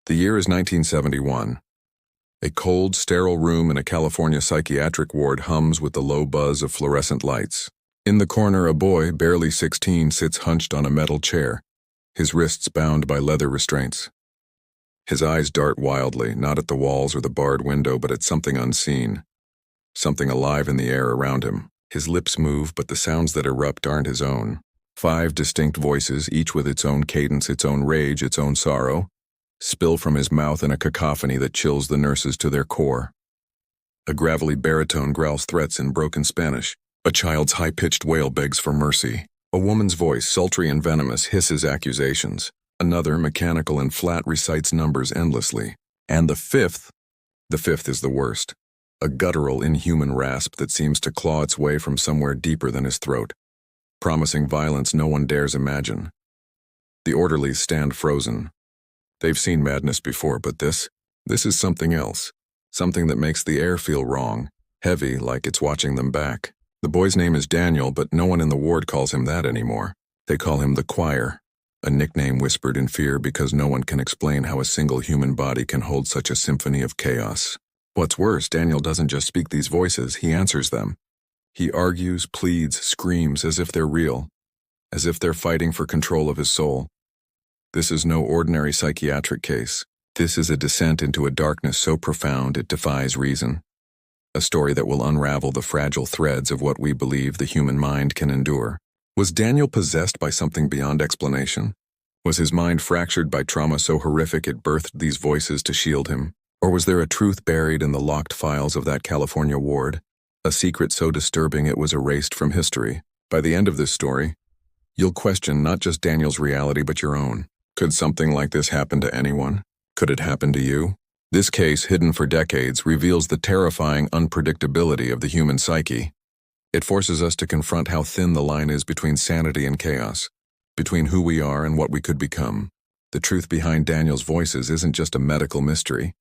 The year is 1971. A cold, sterile room in a California psychiatric ward hums with the low buzz of fluorescent lights. In the corner, a boy, barely 16, sits hunched on a metal chair, his wrists bound by leather restraints. His eyes dart wildly, not at the walls or the barred window, but at something unseen, something alive in the air around him. His lips move, but the sounds that erupt aren't his own. 5 distinct voices, each with its own cadence, its own rage, its own sorrow, spill from his mouth in a cacophony that chills the nurses to their core. A gravelly baritone growls threats in broken Spanish. A child's high-pitched wail begs for mercy. A woman's voice, sultry and venomous, hisses accusations. Another, mechanical and flat, recites numbers endlessly. And the fifth is the worst. A guttural, inhuman rasp that seems to claw its way from somewhere deeper than his throat, promising violence no one dares imagine. The orderlies stand frozen. They've seen madness before, but this is something else. Something that makes the air feel wrong, heavy, like it's watching them back. The boy's name is Daniel, but no one in the ward calls him that anymore. They call him the Choir, a nickname whispered in fear because no one can explain how a single human body can hold such a symphony of chaos. What's worse, Daniel doesn't just speak these voices, he answers them. He argues, pleads, screams as if they're real, as if they're fighting for control of his soul. This is no ordinary psychiatric case. This is a descent into a darkness so profound it defies reason. A story that will unravel the fragile threads of what we believe the human mind can endure. Was Daniel possessed by something beyond explanation? Was his mind fractured by trauma so horrific it birthed these voices to shield him? Or was there a truth buried in the locked files of that California ward? A secret so disturbing it was erased from history. By the end of this story, you'll question not just Daniel's reality but your own. Could something like this happen to anyone? Could it happen to you? This case, hidden for decades, reveals the terrifying unpredictability of the human psyche. It forces us to confront how thin the line is between sanity and chaos, between who we are and what we could become. The truth behind Daniel's voices isn't just a medical mystery.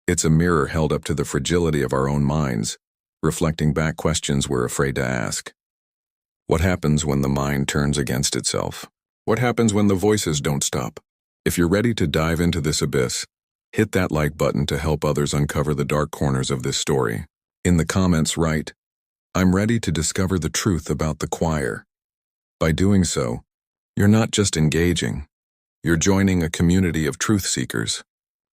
It's a mirror held up to the fragility of our own minds, reflecting back questions we're afraid to ask. What happens when the mind turns against itself? What happens when the voices don't stop? If you're ready to dive into this abyss, hit that like button to help others uncover the dark corners of this story. In the comments, write, "I'm ready to discover the truth about the Choir." By doing so, you're not just engaging, you're joining a community of truth seekers,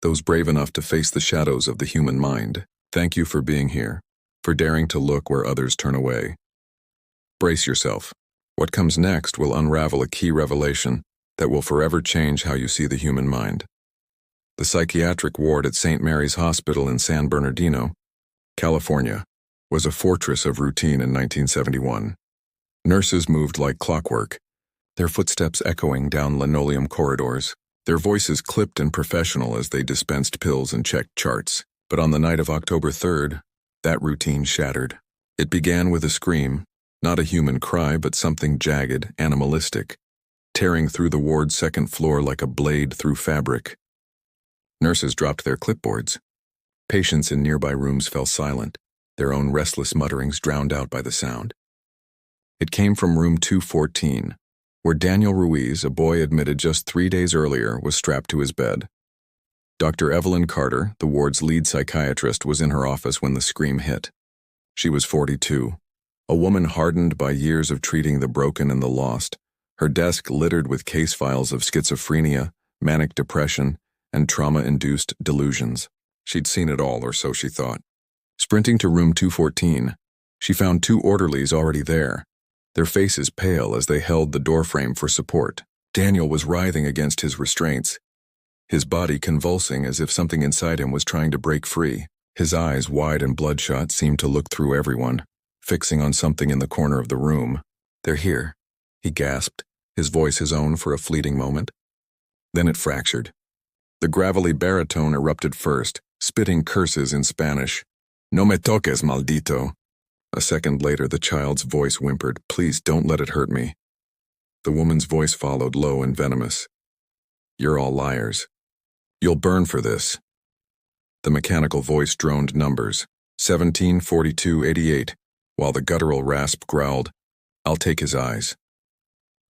those brave enough to face the shadows of the human mind. Thank you for being here, for daring to look where others turn away. Brace yourself. What comes next will unravel a key revelation that will forever change how you see the human mind. The psychiatric ward at St. Mary's Hospital in San Bernardino, California, was a fortress of routine in 1971. Nurses moved like clockwork, their footsteps echoing down linoleum corridors, their voices clipped and professional as they dispensed pills and checked charts. But on the night of October 3rd, that routine shattered. It began with a scream, not a human cry, but something jagged, animalistic, tearing through the ward's second floor like a blade through fabric. Nurses dropped their clipboards. Patients in nearby rooms fell silent, their own restless mutterings drowned out by the sound. It came from room 214, where Daniel Ruiz, a boy admitted just 3 days earlier, was strapped to his bed. Dr. Evelyn Carter, the ward's lead psychiatrist, was in her office when the scream hit. She was 42, a woman hardened by years of treating the broken and the lost, her desk littered with case files of schizophrenia, manic depression, and trauma-induced delusions. She'd seen it all, or so she thought. Sprinting to room 214, she found 2 orderlies already there, their faces pale as they held the doorframe for support. Daniel was writhing against his restraints, his body convulsing as if something inside him was trying to break free. His eyes, wide and bloodshot, seemed to look through everyone, fixing on something in the corner of the room. "They're here," he gasped, his voice his own for a fleeting moment. Then it fractured. The gravelly baritone erupted first, spitting curses in Spanish. "No me toques, maldito." A second later, the child's voice whimpered, "Please don't let it hurt me." The woman's voice followed, low and venomous. "You're all liars. You'll burn for this." The mechanical voice droned numbers, 17, 42, 88, while the guttural rasp growled, "I'll take his eyes."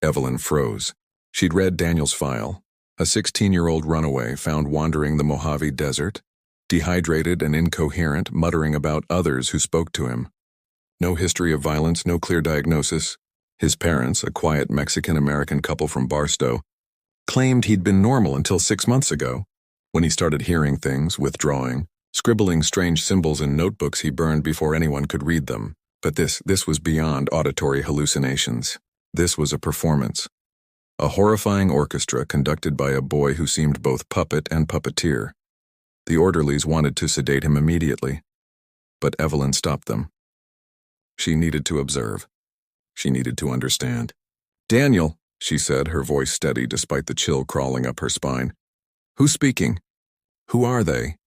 Evelyn froze. She'd read Daniel's file, A 16-year-old runaway found wandering the Mojave Desert, dehydrated and incoherent, muttering about others who spoke to him. No history of violence, no clear diagnosis. His parents, a quiet Mexican-American couple from Barstow, claimed he'd been normal until 6 months ago, when he started hearing things, withdrawing, scribbling strange symbols in notebooks he burned before anyone could read them. But this was beyond auditory hallucinations. This was a performance. A horrifying orchestra conducted by a boy who seemed both puppet and puppeteer. The orderlies wanted to sedate him immediately, but Evelyn stopped them. She needed to observe. She needed to understand. "Daniel," she said, her voice steady despite the chill crawling up her spine. "Who's speaking? Who are they?"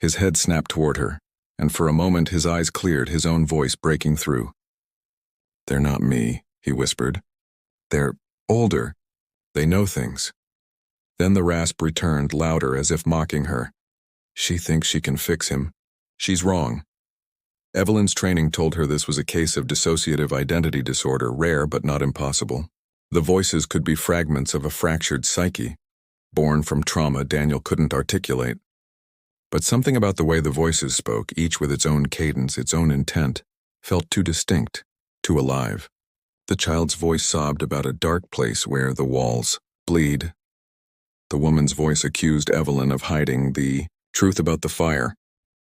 His head snapped toward her, and for a moment his eyes cleared, his own voice breaking through. "They're not me," he whispered. "They're older. They know things." Then the rasp returned, louder, as if mocking her. "She thinks she can fix him. She's wrong." Evelyn's training told her this was a case of dissociative identity disorder, rare but not impossible. The voices could be fragments of a fractured psyche, born from trauma Daniel couldn't articulate. But something about the way the voices spoke, each with its own cadence, its own intent, felt too distinct, too alive. The child's voice sobbed about a dark place where the walls bleed. The woman's voice accused Evelyn of hiding the truth about the fire.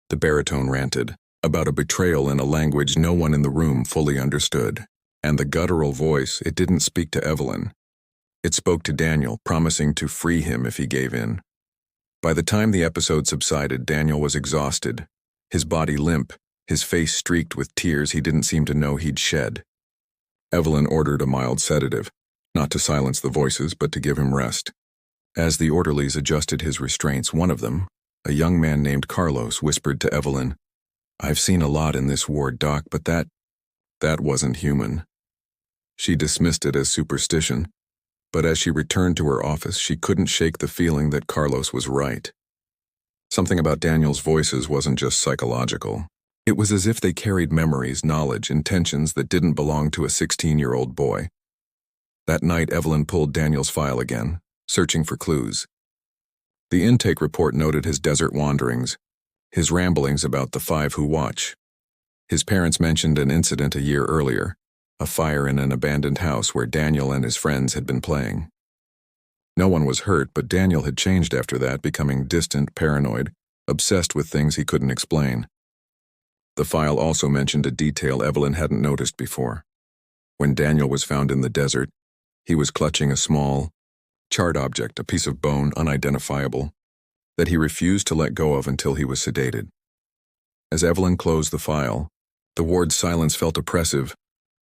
The baritone ranted about a betrayal in a language no one in the room fully understood. And the guttural voice, it didn't speak to Evelyn. It spoke to Daniel, promising to free him if he gave in. By the time the episode subsided, Daniel was exhausted, his body limp, his face streaked with tears he didn't seem to know he'd shed. Evelyn ordered a mild sedative, not to silence the voices, but to give him rest. As the orderlies adjusted his restraints, one of them, a young man named Carlos, whispered to Evelyn, "I've seen a lot in this ward, Doc, but that wasn't human." She dismissed it as superstition, but as she returned to her office, she couldn't shake the feeling that Carlos was right. Something about Daniel's voices wasn't just psychological. It was as if they carried memories, knowledge, intentions that didn't belong to a 16-year-old boy. That night, Evelyn pulled Daniel's file again, searching for clues. The intake report noted his desert wanderings, his ramblings about the 5 who watch. His parents mentioned an incident a year earlier, a fire in an abandoned house where Daniel and his friends had been playing. No one was hurt, but Daniel had changed after that, becoming distant, paranoid, obsessed with things he couldn't explain. The file also mentioned a detail Evelyn hadn't noticed before. When Daniel was found in the desert, he was clutching a small, charred object, a piece of bone, unidentifiable, that he refused to let go of until he was sedated. As Evelyn closed the file, the ward's silence felt oppressive,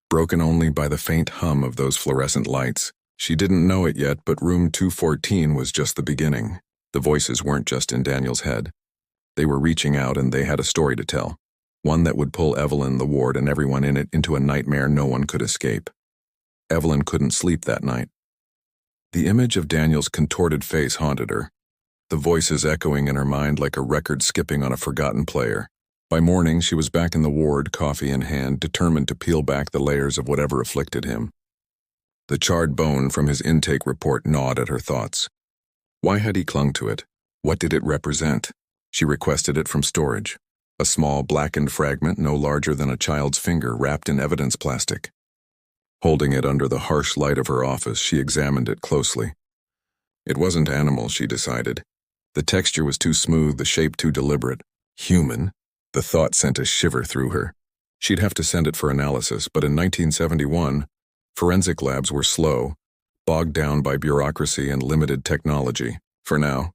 broken only by the faint hum of those fluorescent lights. She didn't know it yet, but room 214 was just the beginning. The voices weren't just in Daniel's head. They were reaching out, and they had a story to tell, one that would pull Evelyn, the ward, and everyone in it into a nightmare no one could escape. Evelyn couldn't sleep that night. The image of Daniel's contorted face haunted her, the voices echoing in her mind like a record skipping on a forgotten player. By morning, she was back in the ward, coffee in hand, determined to peel back the layers of whatever afflicted him. The charred bone from his intake report gnawed at her thoughts. Why had he clung to it? What did it represent? She requested it from storage. A small, blackened fragment no larger than a child's finger wrapped in evidence plastic. Holding it under the harsh light of her office, she examined it closely. It wasn't animal, she decided. The texture was too smooth, the shape too deliberate. Human? The thought sent a shiver through her. She'd have to send it for analysis, but in 1971, forensic labs were slow, bogged down by bureaucracy and limited technology. For now,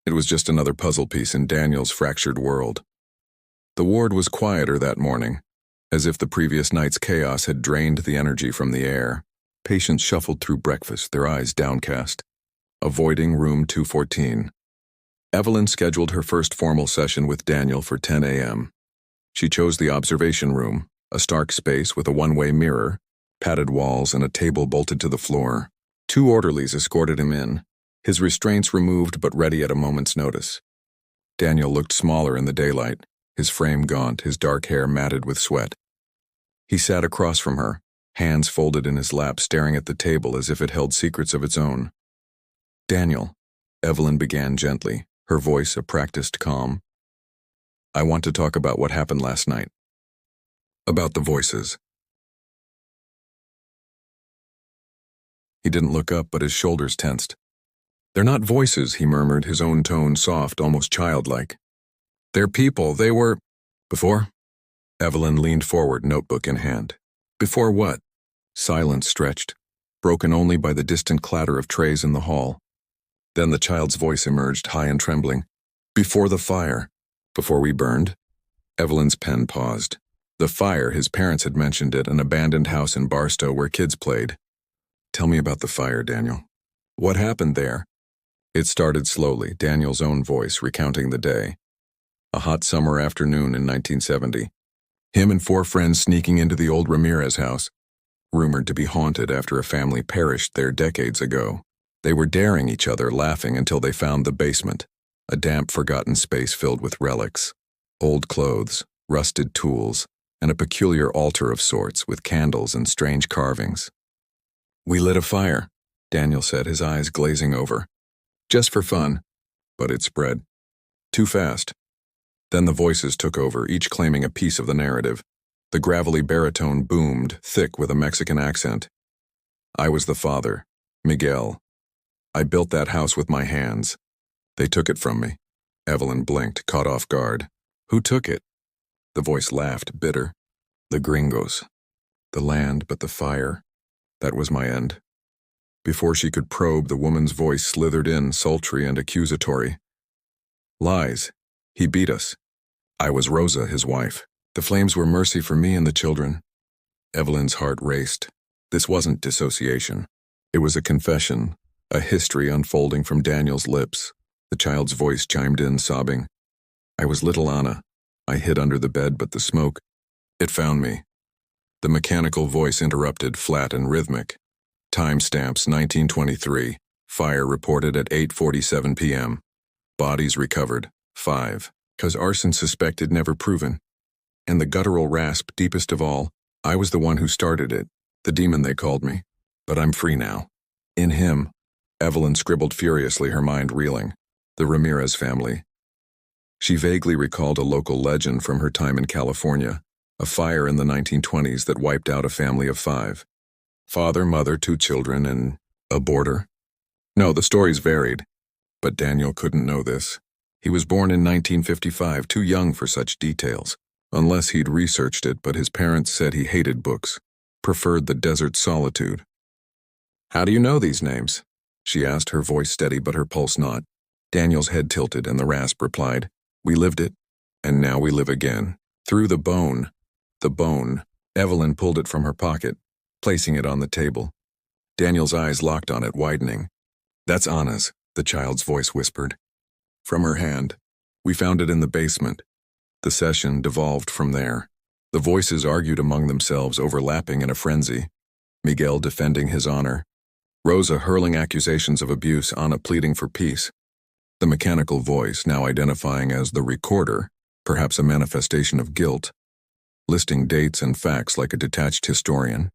it was just another puzzle piece in Daniel's fractured world. The ward was quieter that morning, as if the previous night's chaos had drained the energy from the air. Patients shuffled through breakfast, their eyes downcast, avoiding room 214. Evelyn scheduled her first formal session with Daniel for 10 a.m. She chose the observation room, a stark space with a one-way mirror, padded walls, and a table bolted to the floor. 2 orderlies escorted him in, his restraints removed but ready at a moment's notice. Daniel looked smaller in the daylight, his frame gaunt, his dark hair matted with sweat. He sat across from her, hands folded in his lap, staring at the table as if it held secrets of its own. "Daniel," Evelyn began gently, her voice a practiced calm. I want to talk about what happened last night. About the voices. He didn't look up, but his shoulders tensed. They're not voices, he murmured, his own tone soft, almost childlike. They're people. They were... Before? Evelyn leaned forward, notebook in hand. Before what? Silence stretched, broken only by the distant clatter of trays in the hall. Then the child's voice emerged, high and trembling. Before the fire. Before we burned? Evelyn's pen paused. The fire, his parents had mentioned it, an abandoned house in Barstow where kids played. Tell me about the fire, Daniel. What happened there? It started slowly, Daniel's own voice recounting the day. A hot summer afternoon in 1970. Him and 4 friends sneaking into the old Ramirez house, rumored to be haunted after a family perished there decades ago. They were daring each other, laughing until they found the basement, a damp, forgotten space filled with relics, old clothes, rusted tools, and a peculiar altar of sorts with candles and strange carvings. We lit a fire, Daniel said, his eyes glazing over. Just for fun, but it spread. Too fast. Then the voices took over, each claiming a piece of the narrative. The gravelly baritone boomed, thick with a Mexican accent. I was the father, Miguel. I built that house with my hands. They took it from me. Evelyn blinked, caught off guard. Who took it? The voice laughed, bitter. The gringos. The land, but the fire. That was my end. Before she could probe, the woman's voice slithered in, sultry and accusatory. Lies. He beat us. I was Rosa, his wife. The flames were mercy for me and the children. Evelyn's heart raced. This wasn't dissociation. It was a confession, a history unfolding from Daniel's lips. The child's voice chimed in, sobbing. I was little Anna. I hid under the bed, but the smoke, it found me. The mechanical voice interrupted, flat and rhythmic. Timestamps 1923. Fire reported at 8:47 p.m. Bodies recovered, 5. 'Cause arson suspected, never proven. And the guttural rasp, deepest of all, I was the one who started it, the demon they called me. But I'm free now. In him. Evelyn scribbled furiously, her mind reeling. The Ramirez family. She vaguely recalled a local legend from her time in California, a fire in the 1920s that wiped out a family of 5. Father, mother, 2 children, and a boarder. No, the stories varied. But Daniel couldn't know this. He was born in 1955, too young for such details, unless he'd researched it, but his parents said he hated books, preferred the desert solitude. How do you know these names? She asked, her voice steady but her pulse not. Daniel's head tilted and the rasp replied, We lived it, and now we live again. Through the bone. The bone. Evelyn pulled it from her pocket, placing it on the table. Daniel's eyes locked on it, widening. That's Anna's, the child's voice whispered. From her hand. We found it in the basement. The session devolved from there. The voices argued among themselves, overlapping in a frenzy. Miguel defending his honor. Rosa hurling accusations of abuse, Anna pleading for peace. The mechanical voice, now identifying as the recorder, perhaps a manifestation of guilt, listing dates and facts like a detached historian.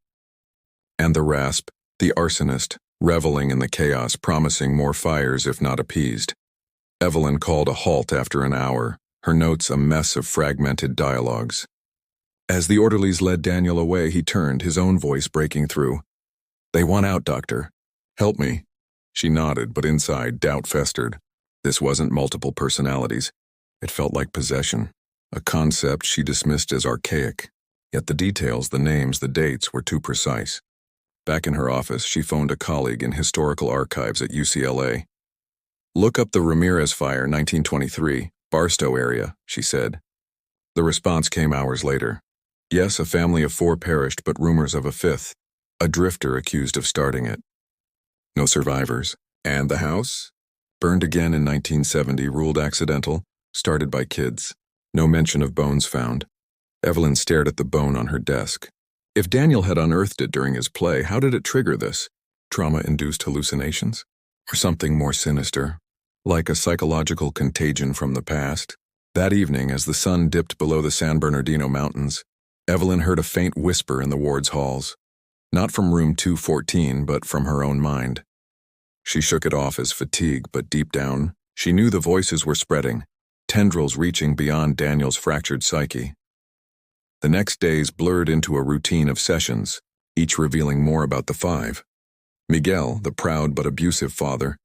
And the rasp, the arsonist, reveling in the chaos, promising more fires if not appeased. Evelyn called a halt after an hour, her notes a mess of fragmented dialogues. As the orderlies led Daniel away, he turned, his own voice breaking through. They want out, doctor. Help me. She nodded, but inside, doubt festered. This wasn't multiple personalities. It felt like possession, a concept she dismissed as archaic. Yet the details, the names, the dates were too precise. Back in her office, she phoned a colleague in historical archives at UCLA. Look up the Ramirez fire, 1923, Barstow area, she said. The response came hours later. Yes, a family of 4 perished, but rumors of a 5th, a drifter accused of starting it. No survivors. And the house? Burned again in 1970, ruled accidental, started by kids. No mention of bones found. Evelyn stared at the bone on her desk. If Daniel had unearthed it during his play, how did it trigger this? Trauma-induced hallucinations? Or something more sinister, like a psychological contagion from the past? That evening, as the sun dipped below the San Bernardino Mountains, Evelyn heard a faint whisper in the ward's halls. Not from room 214, but from her own mind. She shook it off as fatigue, but deep down, she knew the voices were spreading, tendrils reaching beyond Daniel's fractured psyche. The next days blurred into a routine of sessions, each revealing more about the five. Miguel, the proud but abusive father;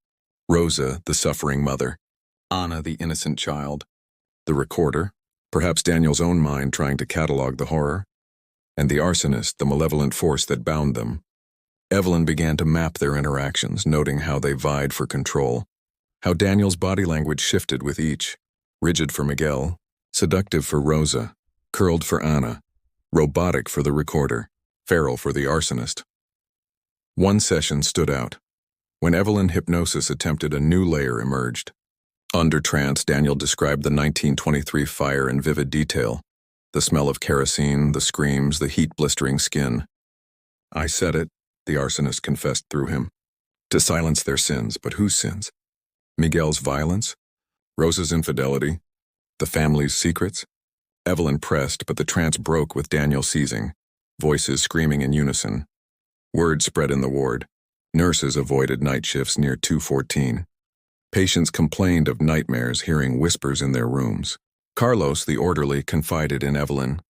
Rosa, the suffering mother; Ana, the innocent child; the recorder, perhaps Daniel's own mind trying to catalog the horror; and the arsonist, the malevolent force that bound them. Evelyn began to map their interactions, noting how they vied for control, how Daniel's body language shifted with each: rigid for Miguel, seductive for Rosa, curled for Ana, robotic for the recorder, feral for the arsonist. One session stood out. When Evelyn hypnosis attempted, a new layer emerged. Under trance, Daniel described the 1923 fire in vivid detail: the smell of kerosene, the screams, the heat-blistering skin. "I said it," the arsonist confessed through him. "To silence their sins, but whose sins? Miguel's violence? Rosa's infidelity? The family's secrets?" Evelyn pressed, but the trance broke with Daniel seizing, voices screaming in unison. Word spread in the ward. Nurses avoided night shifts near 214. Patients complained of nightmares, hearing whispers in their rooms. Carlos, the orderly, confided in Evelyn.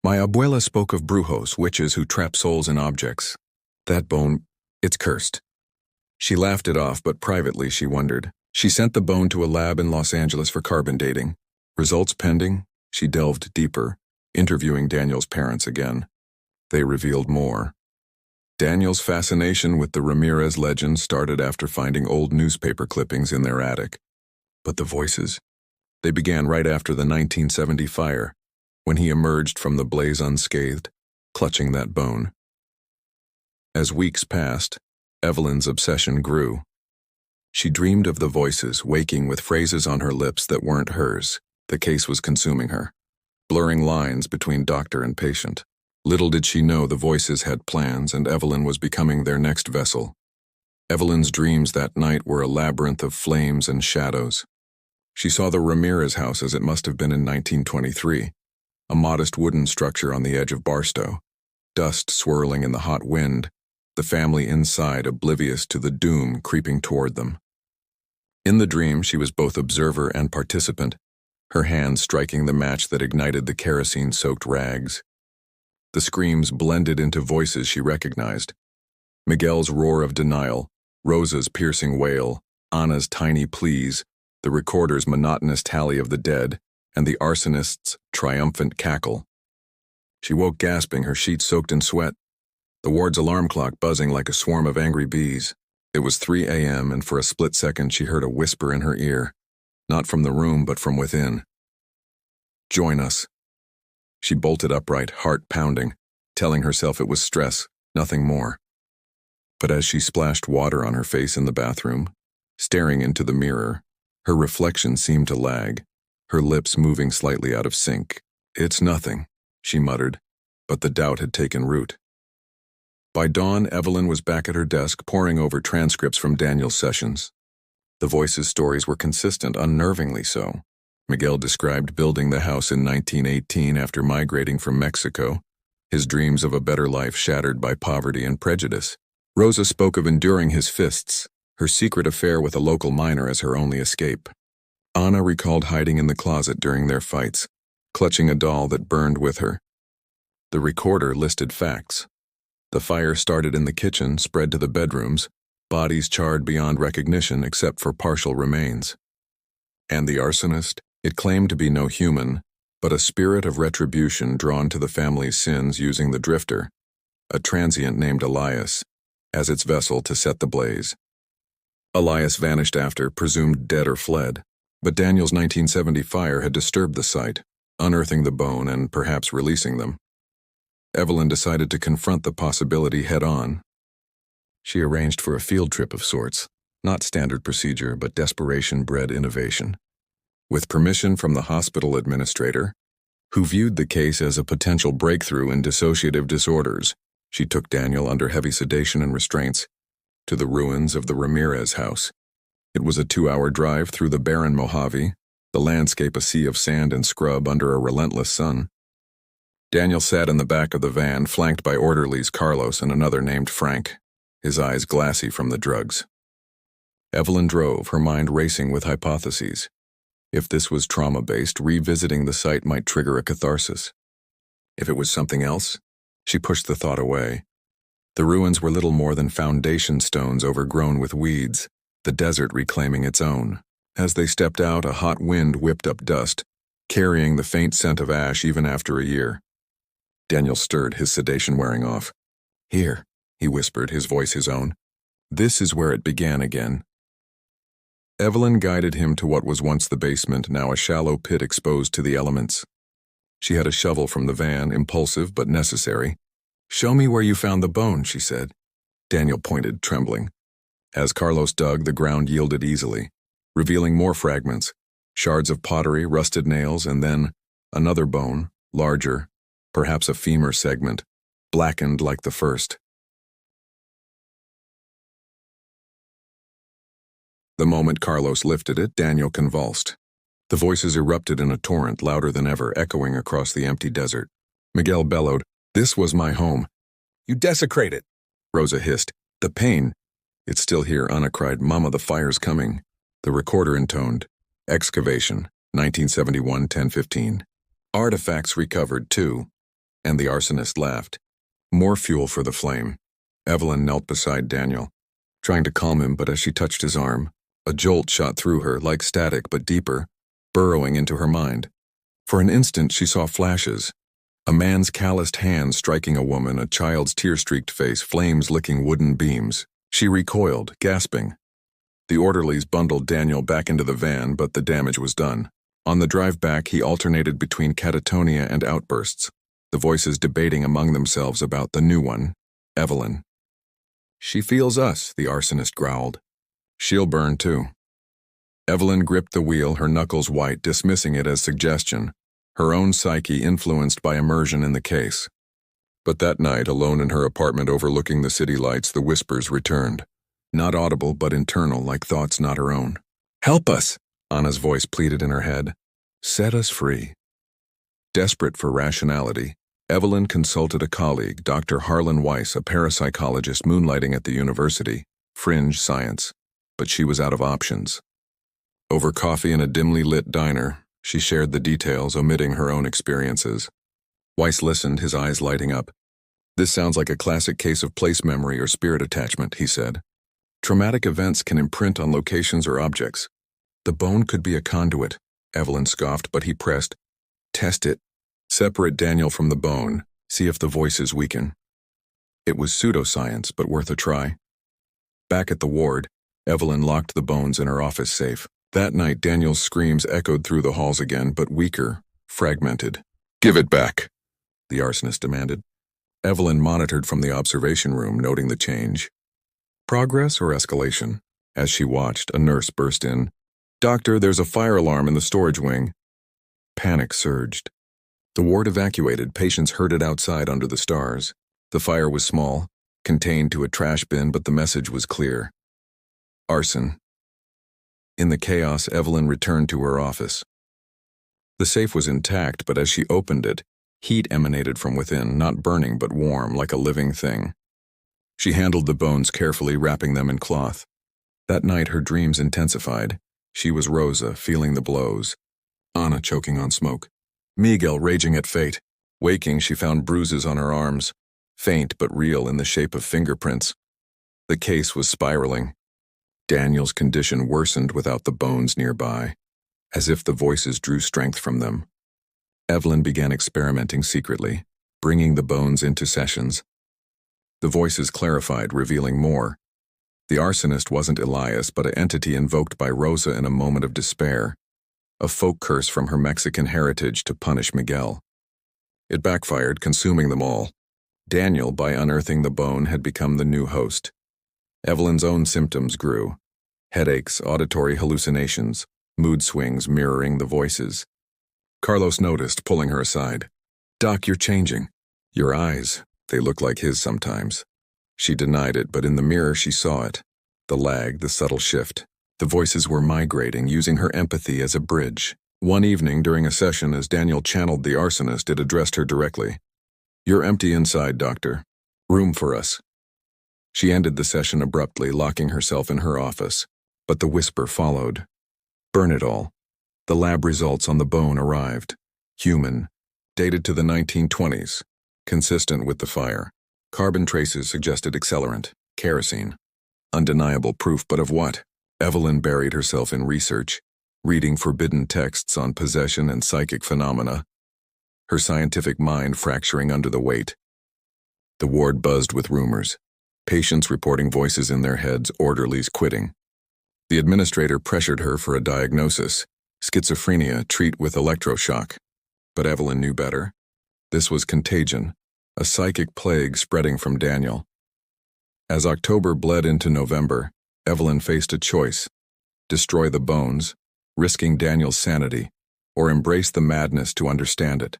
"My abuela spoke of brujos, witches who trap souls in objects. That bone, it's cursed." She laughed it off, but privately she wondered. She sent the bone to a lab in Los Angeles for carbon dating. Results pending, she delved deeper, interviewing Daniel's parents again. They revealed more. Daniel's fascination with the Ramirez legend started after finding old newspaper clippings in their attic. But the voices? They began right after the 1970 fire, when he emerged from the blaze unscathed, clutching that bone. As weeks passed, Evelyn's obsession grew. She dreamed of the voices, waking with phrases on her lips that weren't hers. The case was consuming her, blurring lines between doctor and patient. Little did she know the voices had plans, and Evelyn was becoming their next vessel. Evelyn's dreams that night were a labyrinth of flames and shadows. She saw the Ramirez house as it must have been in 1923, a modest wooden structure on the edge of Barstow, dust swirling in the hot wind, the family inside oblivious to the doom creeping toward them. In the dream, she was both observer and participant, her hand striking the match that ignited the kerosene-soaked rags. The screams blended into voices she recognized. Miguel's roar of denial, Rosa's piercing wail, Ana's tiny pleas, the recorder's monotonous tally of the dead, and the arsonist's triumphant cackle. She woke gasping, her sheets soaked in sweat, the ward's alarm clock buzzing like a swarm of angry bees. It was 3 a.m., and for a split second she heard a whisper in her ear, not from the room but from within. "Join us." She bolted upright, heart pounding, telling herself it was stress, nothing more. But as she splashed water on her face in the bathroom, staring into the mirror, her reflection seemed to lag, her lips moving slightly out of sync. "It's nothing," she muttered, but the doubt had taken root. By dawn, Evelyn was back at her desk, poring over transcripts from Daniel's sessions. The voices' stories were consistent, unnervingly so. Miguel described building the house in 1918 after migrating from Mexico, his dreams of a better life shattered by poverty and prejudice. Rosa spoke of enduring his fists, her secret affair with a local miner as her only escape. Ana recalled hiding in the closet during their fights, clutching a doll that burned with her. The recorder listed facts. The fire started in the kitchen, spread to the bedrooms, bodies charred beyond recognition except for partial remains. And the arsonist? It claimed to be no human, but a spirit of retribution drawn to the family's sins using the drifter, a transient named Elias, as its vessel to set the blaze. Elias vanished after, presumed dead or fled, but Daniel's 1970 fire had disturbed the site, unearthing the bone and perhaps releasing them. Evelyn decided to confront the possibility head-on. She arranged for a field trip of sorts, not standard procedure, but desperation bred innovation. With permission from the hospital administrator, who viewed the case as a potential breakthrough in dissociative disorders, she took Daniel under heavy sedation and restraints to the ruins of the Ramirez house. It was a 2-hour drive through the barren Mojave, the landscape a sea of sand and scrub under a relentless sun. Daniel sat in the back of the van, flanked by orderlies Carlos and another named Frank, his eyes glassy from the drugs. Evelyn drove, her mind racing with hypotheses. If this was trauma-based, revisiting the site might trigger a catharsis. If it was something else, she pushed the thought away. The ruins were little more than foundation stones overgrown with weeds, the desert reclaiming its own. As they stepped out, a hot wind whipped up dust, carrying the faint scent of ash even after a year. Daniel stirred, his sedation wearing off. "Here," he whispered, his voice his own. "This is where it began again." Evelyn guided him to what was once the basement, now a shallow pit exposed to the elements. She had a shovel from the van, impulsive but necessary. "Show me where you found the bone," she said. Daniel pointed, trembling. As Carlos dug, the ground yielded easily, revealing more fragments, shards of pottery, rusted nails, and then another bone, larger, perhaps a femur segment, blackened like the first. The moment Carlos lifted it, Daniel convulsed. The voices erupted in a torrent, louder than ever, echoing across the empty desert. Miguel bellowed, "This was my home." "You desecrate it," Rosa hissed. "The pain." "It's still here," Anna cried. "Mama, the fire's coming." The recorder intoned, "Excavation, 1971, 10:15. Artifacts recovered, too." And the arsonist laughed. More fuel for the flame. Evelyn knelt beside Daniel, trying to calm him, but as she touched his arm, a jolt shot through her, like static but deeper, burrowing into her mind. For an instant she saw flashes. A man's calloused hand striking a woman, a child's tear-streaked face, flames licking wooden beams. She recoiled, gasping. The orderlies bundled Daniel back into the van, but the damage was done. On the drive back, he alternated between catatonia and outbursts, the voices debating among themselves about the new one, Evelyn. "She feels us," the arsonist growled. "She'll burn, too." Evelyn gripped the wheel, her knuckles white, dismissing it as suggestion, her own psyche influenced by immersion in the case. But that night, alone in her apartment overlooking the city lights, the whispers returned. Not audible, but internal, like thoughts not her own. "Help us," Anna's voice pleaded in her head. "Set us free." Desperate for rationality, Evelyn consulted a colleague, Dr. Harlan Weiss, a parapsychologist moonlighting at the university, fringe science. But she was out of options. Over coffee in a dimly lit diner, she shared the details, omitting her own experiences. Weiss listened, his eyes lighting up. "This sounds like a classic case of place memory or spirit attachment," he said. "Traumatic events can imprint on locations or objects. The bone could be a conduit," Evelyn scoffed, but he pressed. "Test it. Separate Daniel from the bone. See if the voices weaken." It was pseudoscience, but worth a try. Back at the ward, Evelyn locked the bones in her office safe. That night, Daniel's screams echoed through the halls again, but weaker, fragmented. "Give it back," the arsonist demanded. Evelyn monitored from the observation room, noting the change. Progress or escalation? As she watched, a nurse burst in. "Doctor, there's a fire alarm in the storage wing." Panic surged. The ward evacuated, patients herded outside under the stars. The fire was small, contained to a trash bin, but the message was clear. Arson. In the chaos, Evelyn returned to her office. The safe was intact, but as she opened it, heat emanated from within, not burning but warm, like a living thing. She handled the bones carefully, wrapping them in cloth. That night, her dreams intensified. She was Rosa, feeling the blows. Anna choking on smoke. Miguel raging at fate. Waking, she found bruises on her arms, faint but real in the shape of fingerprints. The case was spiraling. Daniel's condition worsened without the bones nearby, as if the voices drew strength from them. Evelyn began experimenting secretly, bringing the bones into sessions. The voices clarified, revealing more. The arsonist wasn't Elias, but an entity invoked by Rosa in a moment of despair, a folk curse from her Mexican heritage to punish Miguel. It backfired, consuming them all. Daniel, by unearthing the bone, had become the new host. Evelyn's own symptoms grew. Headaches, auditory hallucinations, mood swings mirroring the voices. Carlos noticed, pulling her aside. "Doc, you're changing. Your eyes, they look like his sometimes." She denied it, but in the mirror she saw it. The lag, the subtle shift. The voices were migrating, using her empathy as a bridge. One evening, during a session, as Daniel channeled the arsonist, it addressed her directly. "You're empty inside, Doctor. Room for us." She ended the session abruptly, locking herself in her office. But the whisper followed. Burn it all. The lab results on the bone arrived. Human. Dated to the 1920s. Consistent with the fire. Carbon traces suggested accelerant. Kerosene. Undeniable proof, but of what? Evelyn buried herself in research, reading forbidden texts on possession and psychic phenomena, her scientific mind fracturing under the weight. The ward buzzed with rumors. Patients reporting voices in their heads, orderlies quitting. The administrator pressured her for a diagnosis. Schizophrenia, treat with electroshock. But Evelyn knew better. This was contagion, a psychic plague spreading from Daniel. As October bled into November, Evelyn faced a choice: destroy the bones, risking Daniel's sanity, or embrace the madness to understand it.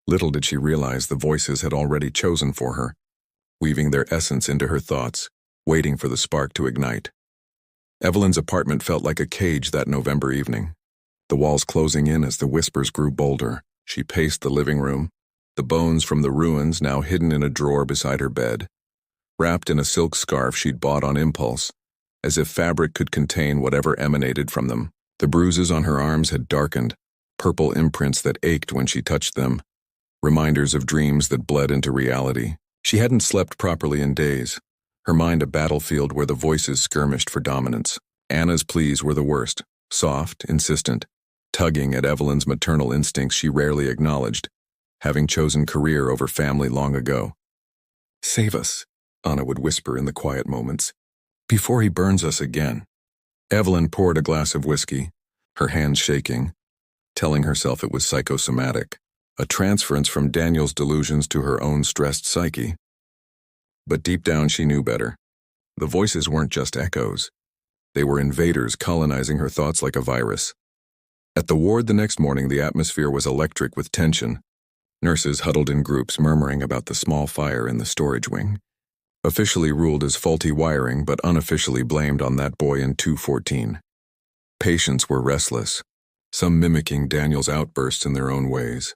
Little did she realize the voices had already chosen for her, weaving their essence into her thoughts, waiting for the spark to ignite. Evelyn's apartment felt like a cage that November evening. The walls closing in as the whispers grew bolder. She paced the living room, the bones from the ruins now hidden in a drawer beside her bed, wrapped in a silk scarf she'd bought on impulse, as if fabric could contain whatever emanated from them. The bruises on her arms had darkened, purple imprints that ached when she touched them, reminders of dreams that bled into reality. She hadn't slept properly in days, her mind a battlefield where the voices skirmished for dominance. Anna's pleas were the worst, soft, insistent, tugging at Evelyn's maternal instincts she rarely acknowledged, having chosen career over family long ago. "Save us," Anna would whisper in the quiet moments, "before he burns us again." Evelyn poured a glass of whiskey, her hands shaking, telling herself it was psychosomatic, a transference from Daniel's delusions to her own stressed psyche. But deep down she knew better. The voices weren't just echoes. They were invaders colonizing her thoughts like a virus. At the ward the next morning, the atmosphere was electric with tension. Nurses huddled in groups murmuring about the small fire in the storage wing. Officially ruled as faulty wiring, but unofficially blamed on that boy in 214. Patients were restless, some mimicking Daniel's outbursts in their own ways.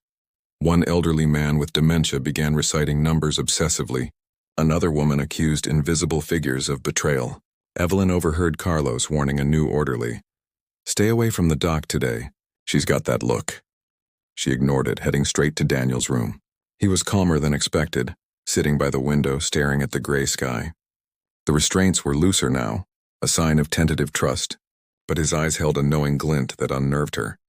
One elderly man with dementia began reciting numbers obsessively. Another woman accused invisible figures of betrayal. Evelyn overheard Carlos warning a new orderly. "Stay away from the doc today. She's got that look." She ignored it, heading straight to Daniel's room. He was calmer than expected, sitting by the window staring at the gray sky. The restraints were looser now, a sign of tentative trust, but his eyes held a knowing glint that unnerved her.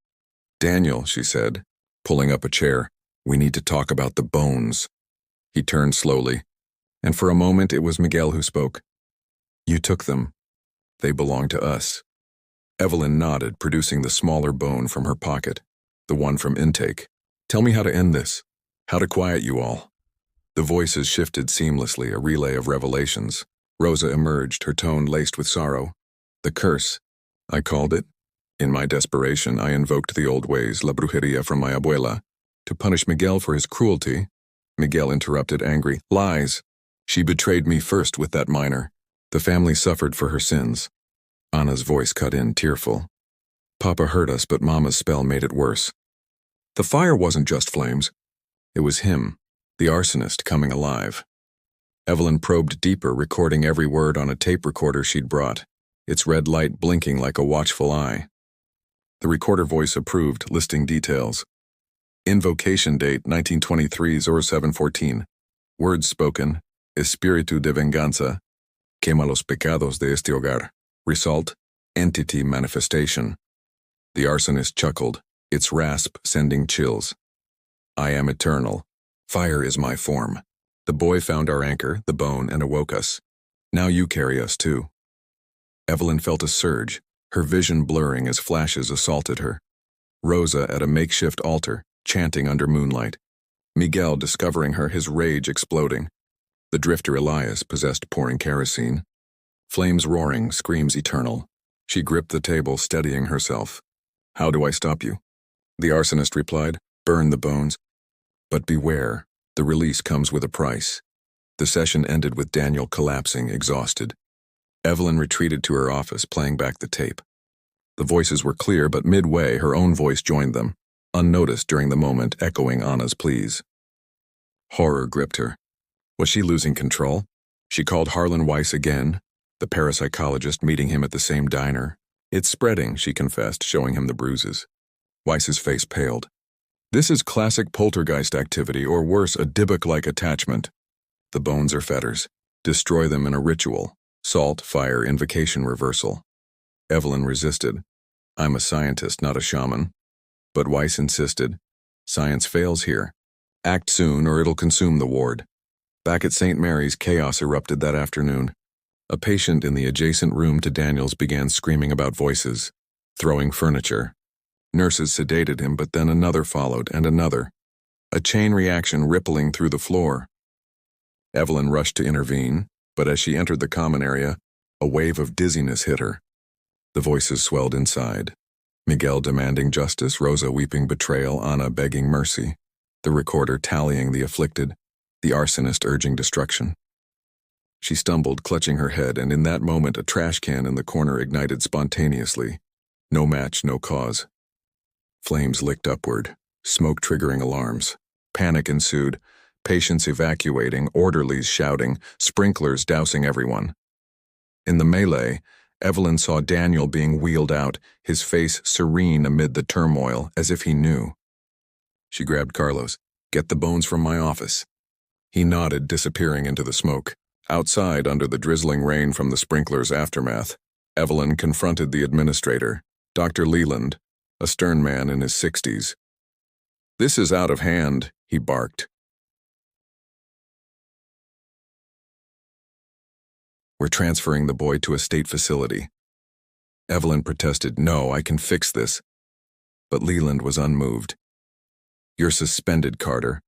"Daniel," she said, pulling up a chair, "we need to talk about the bones." He turned slowly, and for a moment it was Miguel who spoke. "You took them. They belong to us." Evelyn nodded, producing the smaller bone from her pocket, the one from intake. "Tell me how to end this, how to quiet you all." The voices shifted seamlessly, a relay of revelations. Rosa emerged, her tone laced with sorrow. "The curse. I called it. In my desperation, I invoked the old ways, la brujeria from my abuela, to punish Miguel for his cruelty." Miguel interrupted, angry. "Lies. She betrayed me first with that minor. The family suffered for her sins." Anna's voice cut in, tearful. "Papa hurt us, but Mama's spell made it worse. The fire wasn't just flames. It was him, the arsonist, coming alive." Evelyn probed deeper, recording every word on a tape recorder she'd brought, its red light blinking like a watchful eye. The recorder voice approved, listing details. Invocation date 1923-0714. Words spoken: Espíritu de venganza. Quema los pecados de este hogar. Result: entity manifestation. The arsonist chuckled, its rasp sending chills. "I am eternal. Fire is my form. The boy found our anchor, the bone, and awoke us. Now you carry us too." Evelyn felt a surge, her vision blurring as flashes assaulted her. Rosa at a makeshift altar, chanting under moonlight. Miguel discovering her, his rage exploding. The drifter Elias, possessed, pouring kerosene. Flames roaring, screams eternal. She gripped the table, steadying herself. "How do I stop you?" The arsonist replied, "Burn the bones. But beware, the release comes with a price." The session ended with Daniel collapsing, exhausted. Evelyn retreated to her office, playing back the tape. The voices were clear, but midway her own voice joined them, unnoticed during the moment, echoing Anna's pleas. Horror gripped her. Was she losing control? She called Harlan Weiss again, The parapsychologist meeting him at the same diner. It's spreading, she confessed, showing him the bruises. Weiss's face paled. This is classic poltergeist activity, or worse, a Dybbuk-like attachment. The bones are fetters. Destroy them in a ritual. Salt, fire, invocation reversal. Evelyn resisted. I'm a scientist, not a shaman. But Weiss insisted. Science fails here. Act soon or it'll consume the ward. Back at St. Mary's, chaos erupted that afternoon. A patient in the adjacent room to Daniel's began screaming about voices, throwing furniture. Nurses sedated him, but then another followed, and another. A chain reaction rippling through the floor. Evelyn rushed to intervene, but as she entered the common area, a wave of dizziness hit her. The voices swelled inside. Miguel demanding justice, Rosa weeping betrayal, Ana begging mercy, the recorder tallying the afflicted, the arsonist urging destruction. She stumbled, clutching her head, and in that moment a trash can in the corner ignited spontaneously. No match, no cause. Flames licked upward, smoke triggering alarms. Panic ensued, patients evacuating, orderlies shouting, sprinklers dousing everyone. In the melee, Evelyn saw Daniel being wheeled out, his face serene amid the turmoil, as if he knew. She grabbed Carlos. Get the bones from my office. He nodded, disappearing into the smoke. Outside, under the drizzling rain from the sprinkler's aftermath, Evelyn confronted the administrator, Dr. Leland, a stern man in his 60s. This is out of hand, he barked. We're transferring the boy to a state facility. Evelyn protested, no, I can fix this. But Leland was unmoved. You're suspended, Carter.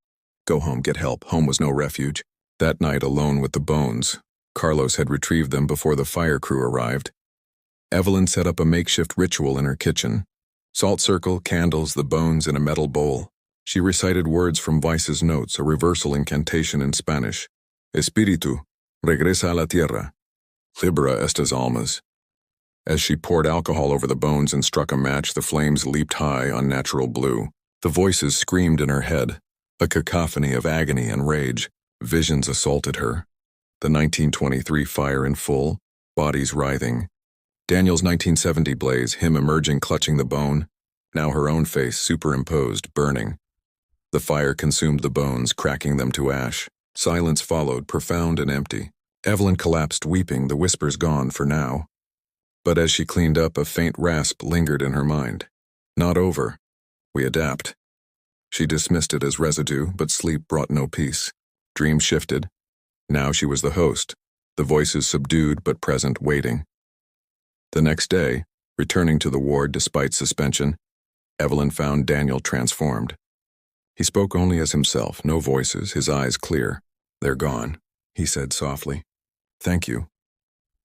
Go home, get help. Home was no refuge. That night, alone with the bones, Carlos had retrieved them before the fire crew arrived. Evelyn set up a makeshift ritual in her kitchen. Salt circle, candles, the bones in a metal bowl. She recited words from Weiss's notes, a reversal incantation in Spanish. Espíritu, regresa a la tierra. Libera estas almas. As she poured alcohol over the bones and struck a match, the flames leaped high, unnatural blue. The voices screamed in her head, a cacophony of agony and rage. Visions assaulted her. The 1923 fire in full, bodies writhing. Daniel's 1970 blaze, him emerging clutching the bone. Now her own face superimposed, burning. The fire consumed the bones, cracking them to ash. Silence followed, profound and empty. Evelyn collapsed, weeping, the whispers gone for now. But as she cleaned up, a faint rasp lingered in her mind. Not over. We adapt. She dismissed it as residue, but sleep brought no peace. Dreams shifted. Now she was the host, the voices subdued but present, waiting. The next day, returning to the ward despite suspension, Evelyn found Daniel transformed. He spoke only as himself, no voices, his eyes clear. They're gone, he said softly. Thank you.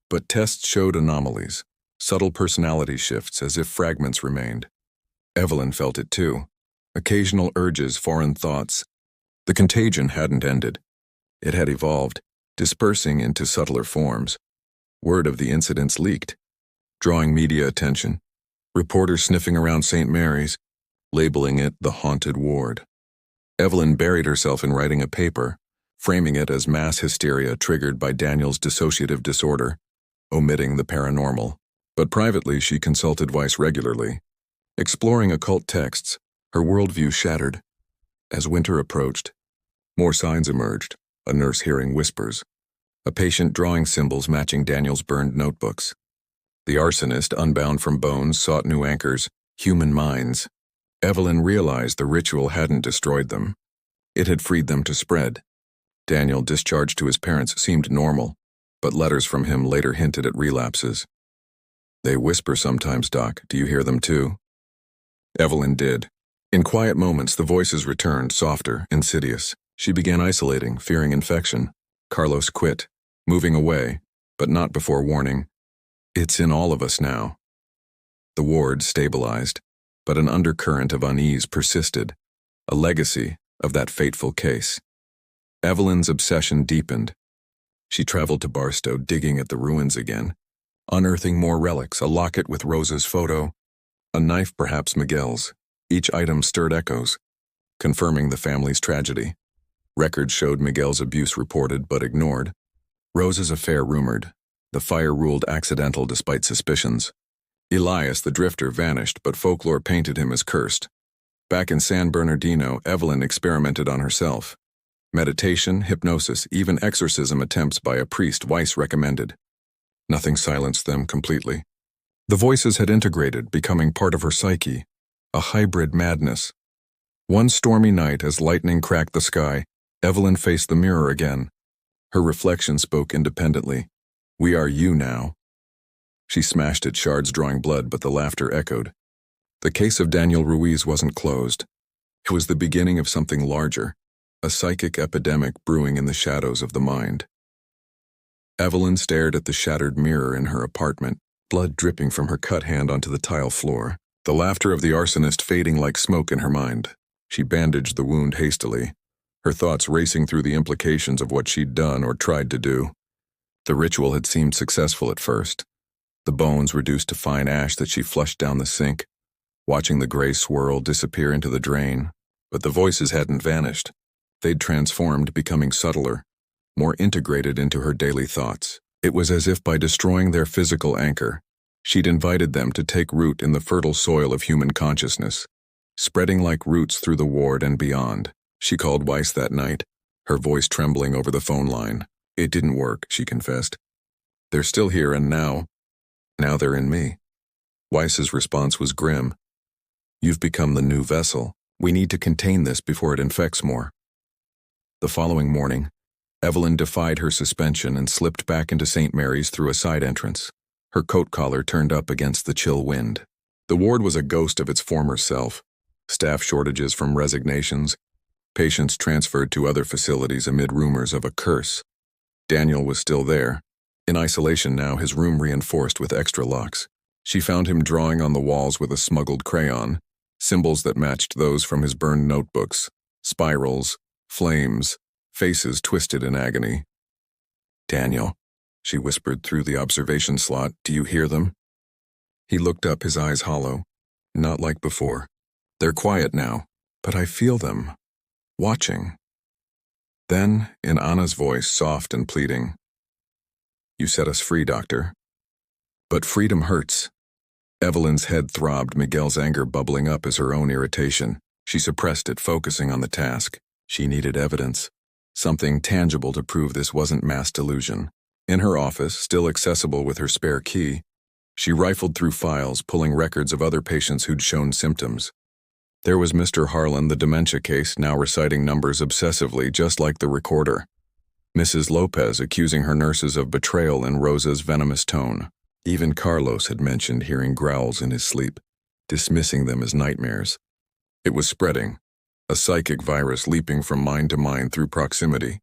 But tests showed anomalies, subtle personality shifts as if fragments remained. Evelyn felt it too. Occasional urges, foreign thoughts. The contagion hadn't ended. It had evolved, dispersing into subtler forms. Word of the incidents leaked, drawing media attention. Reporters sniffing around St. Mary's, labeling it the haunted ward. Evelyn buried herself in writing a paper, framing it as mass hysteria triggered by Daniel's dissociative disorder, omitting the paranormal. But privately, she consulted Weiss regularly. Exploring occult texts, her worldview shattered. As winter approached, more signs emerged, a nurse hearing whispers, a patient drawing symbols matching Daniel's burned notebooks. The arsonist, unbound from bones, sought new anchors, human minds. Evelyn realized the ritual hadn't destroyed them. It had freed them to spread. Daniel, discharged to his parents, seemed normal, but letters from him later hinted at relapses. They whisper sometimes, Doc. Do you hear them too? Evelyn did. In quiet moments, the voices returned, softer, insidious. She began isolating, fearing infection. Carlos quit, moving away, but not before warning. It's in all of us now. The ward stabilized, but an undercurrent of unease persisted, a legacy of that fateful case. Evelyn's obsession deepened. She traveled to Barstow, digging at the ruins again, unearthing more relics, a locket with Rosa's photo, a knife, perhaps Miguel's. Each item stirred echoes, confirming the family's tragedy. Records showed Miguel's abuse reported but ignored, Rosa's affair rumored. The fire ruled accidental despite suspicions. Elias the drifter vanished, but folklore painted him as cursed. Back in San Bernardino, Evelyn experimented on herself. Meditation, hypnosis, even exorcism attempts by a priest Weiss recommended. Nothing silenced them completely. The voices had integrated, becoming part of her psyche, a hybrid madness. One stormy night, as lightning cracked the sky, Evelyn faced the mirror again. Her reflection spoke independently. "We are you now." She smashed at shards drawing blood, but the laughter echoed. The case of Daniel Ruiz wasn't closed. It was the beginning of something larger, a psychic epidemic brewing in the shadows of the mind. Evelyn stared at the shattered mirror in her apartment, blood dripping from her cut hand onto the tile floor, the laughter of the arsonist fading like smoke in her mind. She bandaged the wound hastily, her thoughts racing through the implications of what she'd done or tried to do. The ritual had seemed successful at first. The bones reduced to fine ash that she flushed down the sink, watching the gray swirl disappear into the drain. But the voices hadn't vanished. They'd transformed, becoming subtler, more integrated into her daily thoughts. It was as if by destroying their physical anchor, she'd invited them to take root in the fertile soil of human consciousness, spreading like roots through the ward and beyond. She called Weiss that night, her voice trembling over the phone line. "It didn't work," she confessed. "They're still here, and now they're in me." Weiss's response was grim. "You've become the new vessel. We need to contain this before it infects more." The following morning, Evelyn defied her suspension and slipped back into St. Mary's through a side entrance, her coat collar turned up against the chill wind. The ward was a ghost of its former self. Staff shortages from resignations, patients transferred to other facilities amid rumors of a curse. Daniel was still there, in isolation now, his room reinforced with extra locks. She found him drawing on the walls with a smuggled crayon, symbols that matched those from his burned notebooks, spirals, flames, faces twisted in agony. "Daniel," she whispered through the observation slot, "do you hear them?" He looked up, his eyes hollow. "Not like before. They're quiet now, but I feel them, watching." Then, in Anna's voice, soft and pleading, "You set us free, doctor." "But freedom hurts." Evelyn's head throbbed, Miguel's anger bubbling up as her own irritation. She suppressed it, focusing on the task. She needed evidence, something tangible to prove this wasn't mass delusion. In her office, still accessible with her spare key, she rifled through files, pulling records of other patients who'd shown symptoms. There was Mr. Harlan, the dementia case, now reciting numbers obsessively, just like the recorder. Mrs. Lopez accusing her nurses of betrayal in Rosa's venomous tone. Even Carlos had mentioned hearing growls in his sleep, dismissing them as nightmares. It was spreading, a psychic virus leaping from mind to mind through proximity.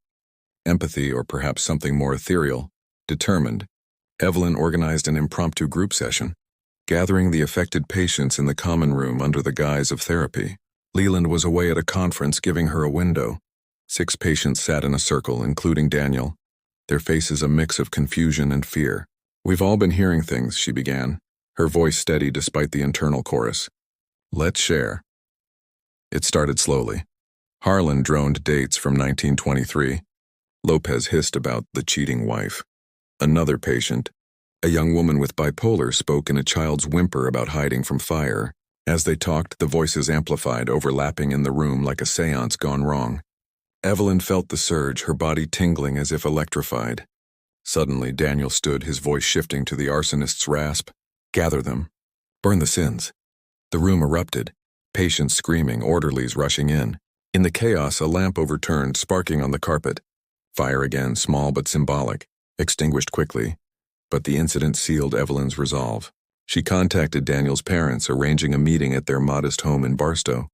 Empathy, or perhaps something more ethereal, determined, Evelyn organized an impromptu group session, gathering the affected patients in the common room under the guise of therapy. Leland was away at a conference, giving her a window. 6 patients sat in a circle, including Daniel, their faces a mix of confusion and fear. "We've all been hearing things," she began, her voice steady despite the internal chorus. "Let's share." It started slowly. Harlan droned dates from 1923. Lopez hissed about the cheating wife. Another patient, a young woman with bipolar, spoke in a child's whimper about hiding from fire. As they talked, the voices amplified, overlapping in the room like a seance gone wrong. Evelyn felt the surge, her body tingling as if electrified. Suddenly, Daniel stood, his voice shifting to the arsonist's rasp. "Gather them. Burn the sins." The room erupted, patients screaming, orderlies rushing in. In the chaos, a lamp overturned, sparking on the carpet. Fire again, small but symbolic, extinguished quickly. But the incident sealed Evelyn's resolve. She contacted Daniel's parents, arranging a meeting at their modest home in Barstow.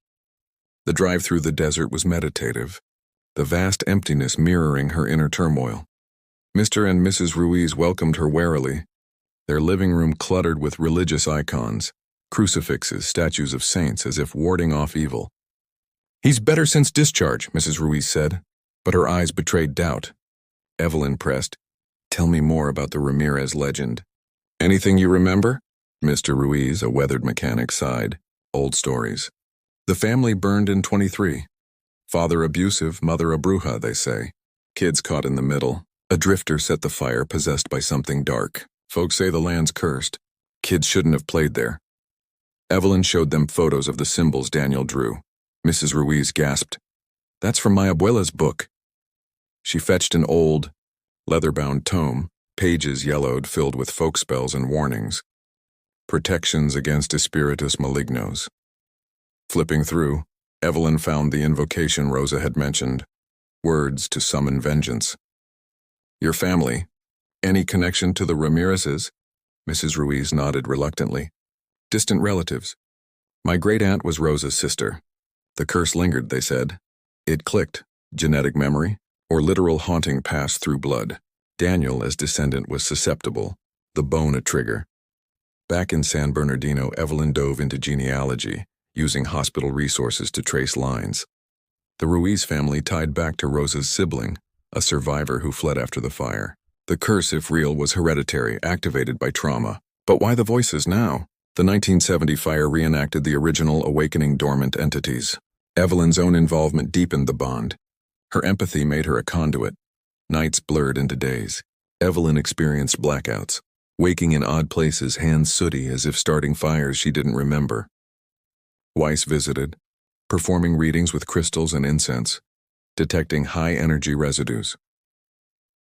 The drive through the desert was meditative, the vast emptiness mirroring her inner turmoil. Mr. and Mrs. Ruiz welcomed her warily, their living room cluttered with religious icons, crucifixes, statues of saints, as if warding off evil. "He's better since discharge," Mrs. Ruiz said, but her eyes betrayed doubt. Evelyn pressed, "Tell me more about the Ramirez legend." "Anything you remember?" Mr. Ruiz, a weathered mechanic, sighed. "Old stories. The family burned in 23. Father abusive, mother a bruja, they say. Kids caught in the middle. A drifter set the fire possessed by something dark. Folks say the land's cursed. Kids shouldn't have played there. Evelyn showed them photos of the symbols Daniel drew. Mrs. Ruiz gasped, "That's from my abuela's book." She fetched an old, leather-bound tome, pages yellowed filled with folk spells and warnings. Protections against espiritus malignos. Flipping through, Evelyn found the invocation Rosa had mentioned, words to summon vengeance. "Your family? Any connection to the Ramirezes?" Mrs. Ruiz nodded reluctantly. "Distant relatives. My great-aunt was Rosa's sister. The curse lingered, they said. It clicked, genetic memory, or literal haunting passed through blood. Daniel, as descendant, was susceptible, the bone a trigger." Back in San Bernardino, Evelyn dove into genealogy, using hospital resources to trace lines. The Ruiz family tied back to Rosa's sibling, a survivor who fled after the fire. The curse, if real, was hereditary, activated by trauma. But why the voices now? The 1970 fire reenacted the original awakening dormant entities. Evelyn's own involvement deepened the bond. Her empathy made her a conduit. Nights blurred into days. Evelyn experienced blackouts, waking in odd places, hands sooty as if starting fires she didn't remember. Weiss visited, performing readings with crystals and incense, detecting high-energy residues.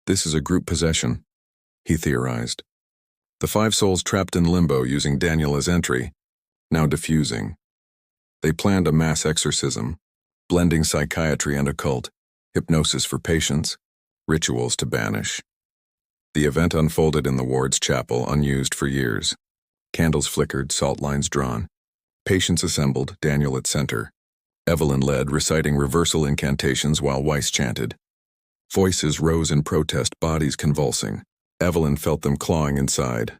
"This is a group possession," he theorized. The 5 souls trapped in limbo using Daniel as entry, now diffusing. They planned a mass exorcism, blending psychiatry and occult, hypnosis for patients, rituals to banish. The event unfolded in the ward's chapel, unused for years. Candles flickered, salt lines drawn. Patients assembled, Daniel at center. Evelyn led, reciting reversal incantations while Weiss chanted. Voices rose in protest, bodies convulsing. Evelyn felt them clawing inside.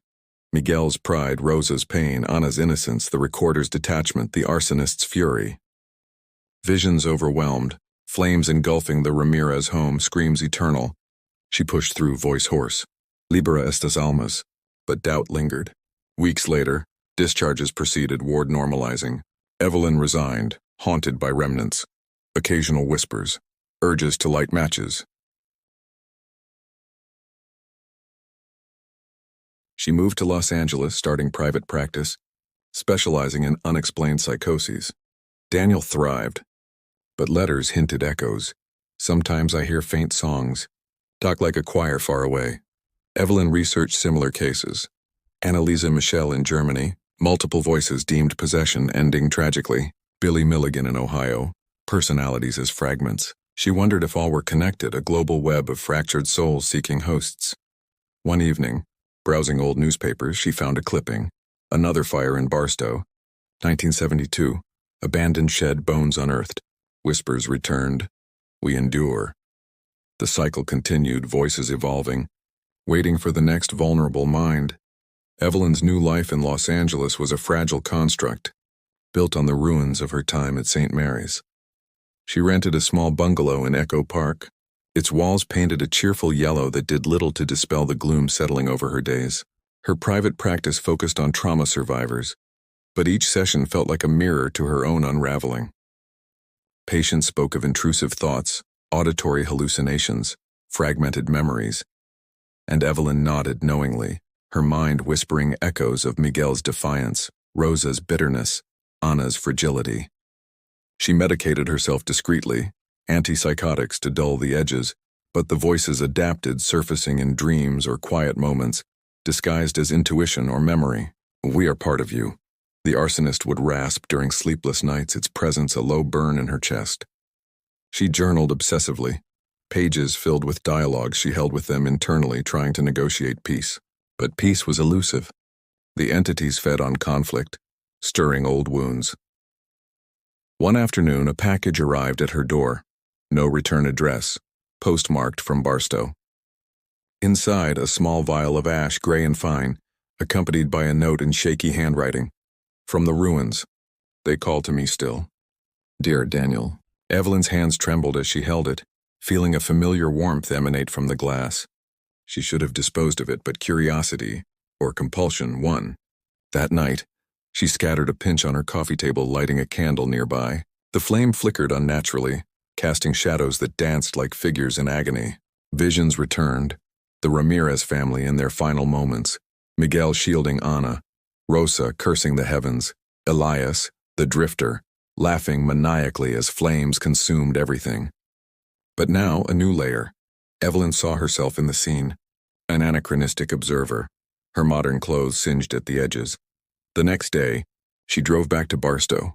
Miguel's pride, Rosa's pain, Anna's innocence, the recorder's detachment, the arsonist's fury. Visions overwhelmed, flames engulfing the Ramirez home, screams eternal. She pushed through, voice hoarse. "Libera estas almas." But doubt lingered. Weeks later, discharges proceeded, ward normalizing. Evelyn resigned, haunted by remnants. Occasional whispers, urges to light matches. She moved to Los Angeles, starting private practice, specializing in unexplained psychoses. Daniel thrived, but letters hinted echoes. "Sometimes I hear faint songs. Talk like a choir far away." Evelyn researched similar cases. Annalisa Michel in Germany, multiple voices deemed possession, ending tragically. Billy Milligan in Ohio, personalities as fragments. She wondered if all were connected, a global web of fractured souls seeking hosts. One evening, browsing old newspapers, she found a clipping. Another fire in Barstow. 1972. Abandoned shed, bones unearthed. Whispers returned. We endure. The cycle continued, voices evolving, waiting for the next vulnerable mind. Evelyn's new life in Los Angeles was a fragile construct, built on the ruins of her time at St. Mary's. She rented a small bungalow in Echo Park, its walls painted a cheerful yellow that did little to dispel the gloom settling over her days. Her private practice focused on trauma survivors, but each session felt like a mirror to her own unraveling. Patients spoke of intrusive thoughts, auditory hallucinations, fragmented memories, and Evelyn nodded knowingly, her mind whispering echoes of Miguel's defiance, Rosa's bitterness, Anna's fragility. She medicated herself discreetly, antipsychotics to dull the edges, but the voices adapted, surfacing in dreams or quiet moments, disguised as intuition or memory. "We are part of you," the arsonist would rasp during sleepless nights, its presence a low burn in her chest. She journaled obsessively, pages filled with dialogues she held with them internally, trying to negotiate peace. But peace was elusive. The entities fed on conflict, stirring old wounds. One afternoon, a package arrived at her door. No return address, postmarked from Barstow. Inside, a small vial of ash, gray and fine, accompanied by a note in shaky handwriting. "From the ruins. They call to me still. Dear Daniel." Evelyn's hands trembled as she held it, feeling a familiar warmth emanate from the glass. She should have disposed of it, but curiosity, or compulsion, won. That night, she scattered a pinch on her coffee table, lighting a candle nearby. The flame flickered unnaturally, casting shadows that danced like figures in agony. Visions returned, the Ramirez family in their final moments, Miguel shielding Ana, Rosa cursing the heavens, Elias, the drifter, laughing maniacally as flames consumed everything. But now, a new layer. Evelyn saw herself in the scene, an anachronistic observer, her modern clothes singed at the edges. The next day, she drove back to Barstow,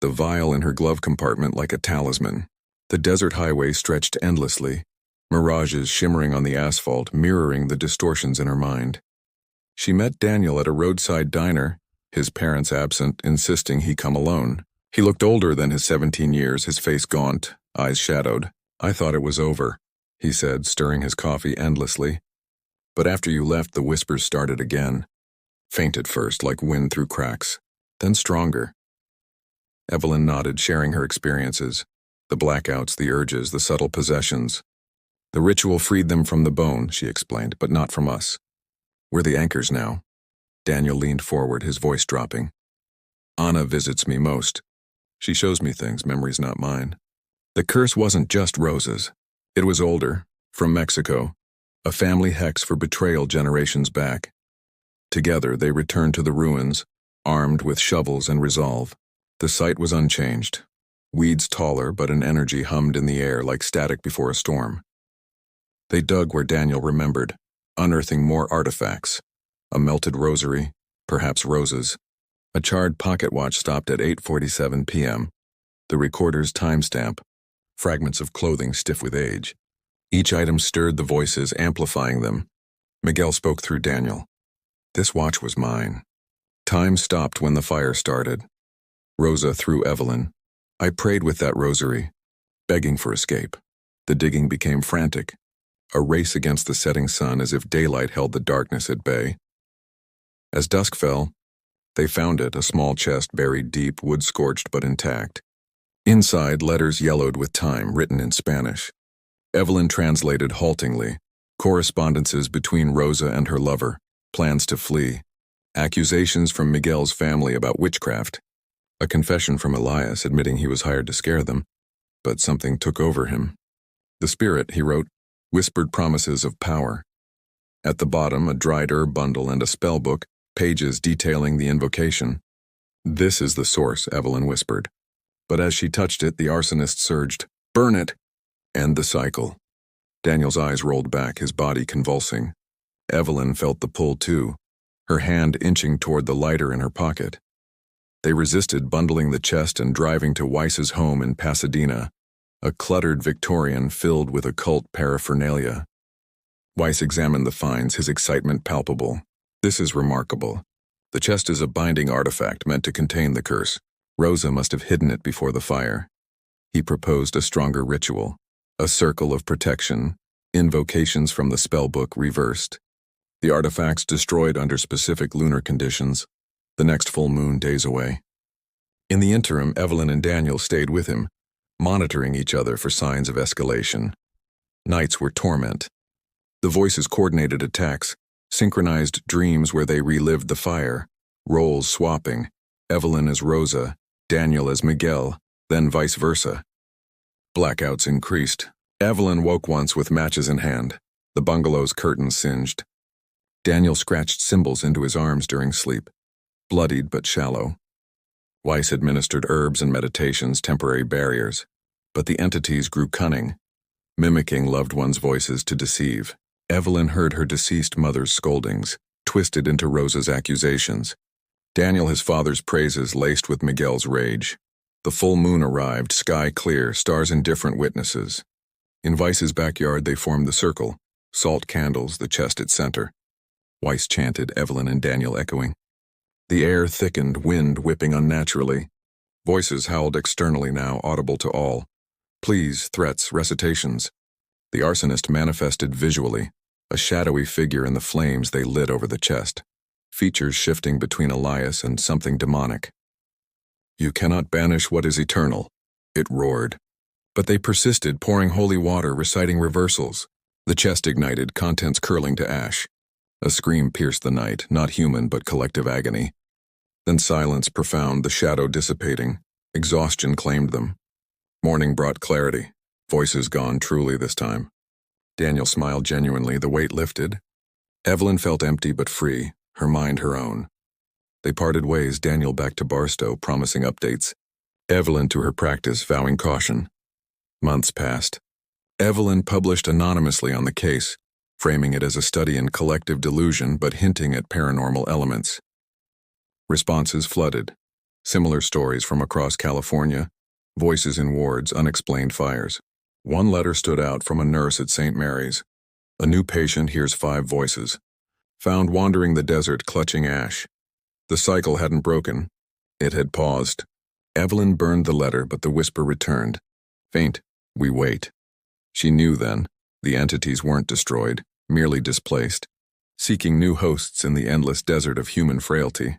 the vial in her glove compartment like a talisman. The desert highway stretched endlessly, mirages shimmering on the asphalt, mirroring the distortions in her mind. She met Daniel at a roadside diner, his parents absent, insisting he come alone. He looked older than his 17 years, his face gaunt, eyes shadowed. "I thought it was over," he said, stirring his coffee endlessly. "But after you left, the whispers started again. Faint at first, like wind through cracks, then stronger." Evelyn nodded, sharing her experiences. The blackouts, the urges, the subtle possessions. "The ritual freed them from the bone," she explained, "but not from us. We're the anchors now." Daniel leaned forward, his voice dropping. "Ana visits me most. She shows me things, memories not mine. The curse wasn't just Rosa's. It was older, from Mexico, a family hex for betrayal generations back. Together they returned to the ruins, armed with shovels and resolve. The site was unchanged. Weeds taller, but an energy hummed in the air like static before a storm. They dug where Daniel remembered, unearthing more artifacts. A melted rosary, perhaps Rosa's. A charred pocket watch stopped at 8:47 p.m. The recorder's timestamp, fragments of clothing stiff with age. Each item stirred the voices, amplifying them. Miguel spoke through Daniel. "This watch was mine." Time stopped when the fire started. Rosa through Evelyn. "I prayed with that rosary, begging for escape." The digging became frantic, a race against the setting sun as if daylight held the darkness at bay. As dusk fell, they found it, a small chest buried deep, wood-scorched but intact. Inside, letters yellowed with time, written in Spanish. Evelyn translated haltingly, correspondences between Rosa and her lover, plans to flee, accusations from Miguel's family about witchcraft, a confession from Elias admitting he was hired to scare them, but something took over him. The spirit, he wrote, whispered promises of power. At the bottom, a dried herb bundle and a spell book, pages detailing the invocation. "This is the source," Evelyn whispered. But as she touched it, the arsonist surged, "Burn it!" End the cycle. Daniel's eyes rolled back, his body convulsing. Evelyn felt the pull too, her hand inching toward the lighter in her pocket. They resisted, bundling the chest and driving to Weiss's home in Pasadena, a cluttered Victorian filled with occult paraphernalia. Weiss examined the finds, his excitement palpable. "This is remarkable. The chest is a binding artifact meant to contain the curse. Rosa must have hidden it before the fire." He proposed a stronger ritual, a circle of protection, invocations from the spellbook reversed. The artifacts destroyed under specific lunar conditions, the next full moon days away. In the interim, Evelyn and Daniel stayed with him, monitoring each other for signs of escalation. Nights were torment. The voices coordinated attacks, synchronized dreams where they relived the fire, roles swapping, Evelyn as Rosa, Daniel as Miguel, then vice versa. Blackouts increased. Evelyn woke once with matches in hand, the bungalow's curtains singed. Daniel scratched symbols into his arms during sleep, bloodied but shallow. Weiss administered herbs and meditations, temporary barriers, but the entities grew cunning, mimicking loved ones' voices to deceive. Evelyn heard her deceased mother's scoldings, twisted into Rosa's accusations. Daniel his father's praises laced with Miguel's rage. The full moon arrived, sky clear, stars indifferent witnesses. In Weiss's backyard they formed the circle, salt candles, the chest its center. Weiss chanted, Evelyn and Daniel echoing. The air thickened, wind whipping unnaturally. Voices howled externally now, audible to all. Pleas, threats, recitations. The arsonist manifested visually, a shadowy figure in the flames they lit over the chest, features shifting between Elias and something demonic. You cannot banish what is eternal, it roared. But they persisted, pouring holy water, reciting reversals. The chest ignited, contents curling to ash. A scream pierced the night, not human but collective agony. Then silence profound, the shadow dissipating. Exhaustion claimed them. Morning brought clarity, voices gone truly this time. Daniel smiled genuinely, the weight lifted. Evelyn felt empty but free, her mind her own. They parted ways, Daniel back to Barstow, promising updates. Evelyn to her practice, vowing caution. Months passed. Evelyn published anonymously on the case, framing it as a study in collective delusion but hinting at paranormal elements. Responses flooded. Similar stories from across California, voices in wards, unexplained fires. One letter stood out from a nurse at St. Mary's. A new patient hears 5 voices. Found wandering the desert clutching ash. The cycle hadn't broken. It had paused. Evelyn burned the letter, but the whisper returned. Faint, we wait. She knew then, the entities weren't destroyed, merely displaced, seeking new hosts in the endless desert of human frailty.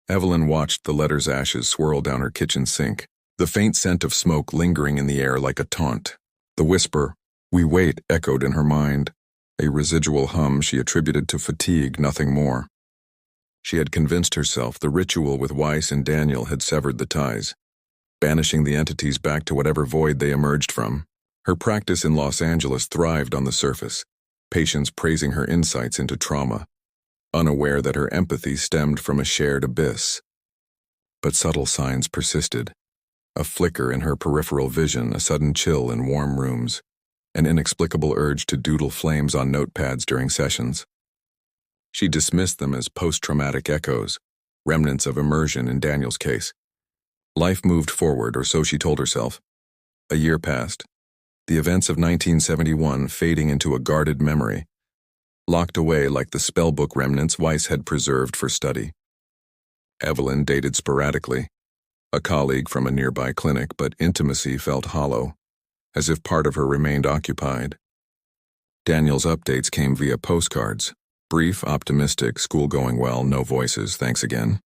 Evelyn watched the letter's ashes swirl down her kitchen sink, the faint scent of smoke lingering in the air like a taunt. The whisper, we wait, echoed in her mind, a residual hum she attributed to fatigue, nothing more. She had convinced herself the ritual with Weiss and Daniel had severed the ties, banishing the entities back to whatever void they emerged from. Her practice in Los Angeles thrived on the surface, patients praising her insights into trauma, unaware that her empathy stemmed from a shared abyss. But subtle signs persisted. A flicker in her peripheral vision, a sudden chill in warm rooms, an inexplicable urge to doodle flames on notepads during sessions. She dismissed them as post-traumatic echoes, remnants of immersion in Daniel's case. Life moved forward, or so she told herself. A year passed, the events of 1971 fading into a guarded memory, locked away like the spellbook remnants Weiss had preserved for study. Evelyn dated sporadically, a colleague from a nearby clinic, but intimacy felt hollow, as if part of her remained occupied. Daniel's updates came via postcards. Brief, optimistic, school going well, no voices, thanks again.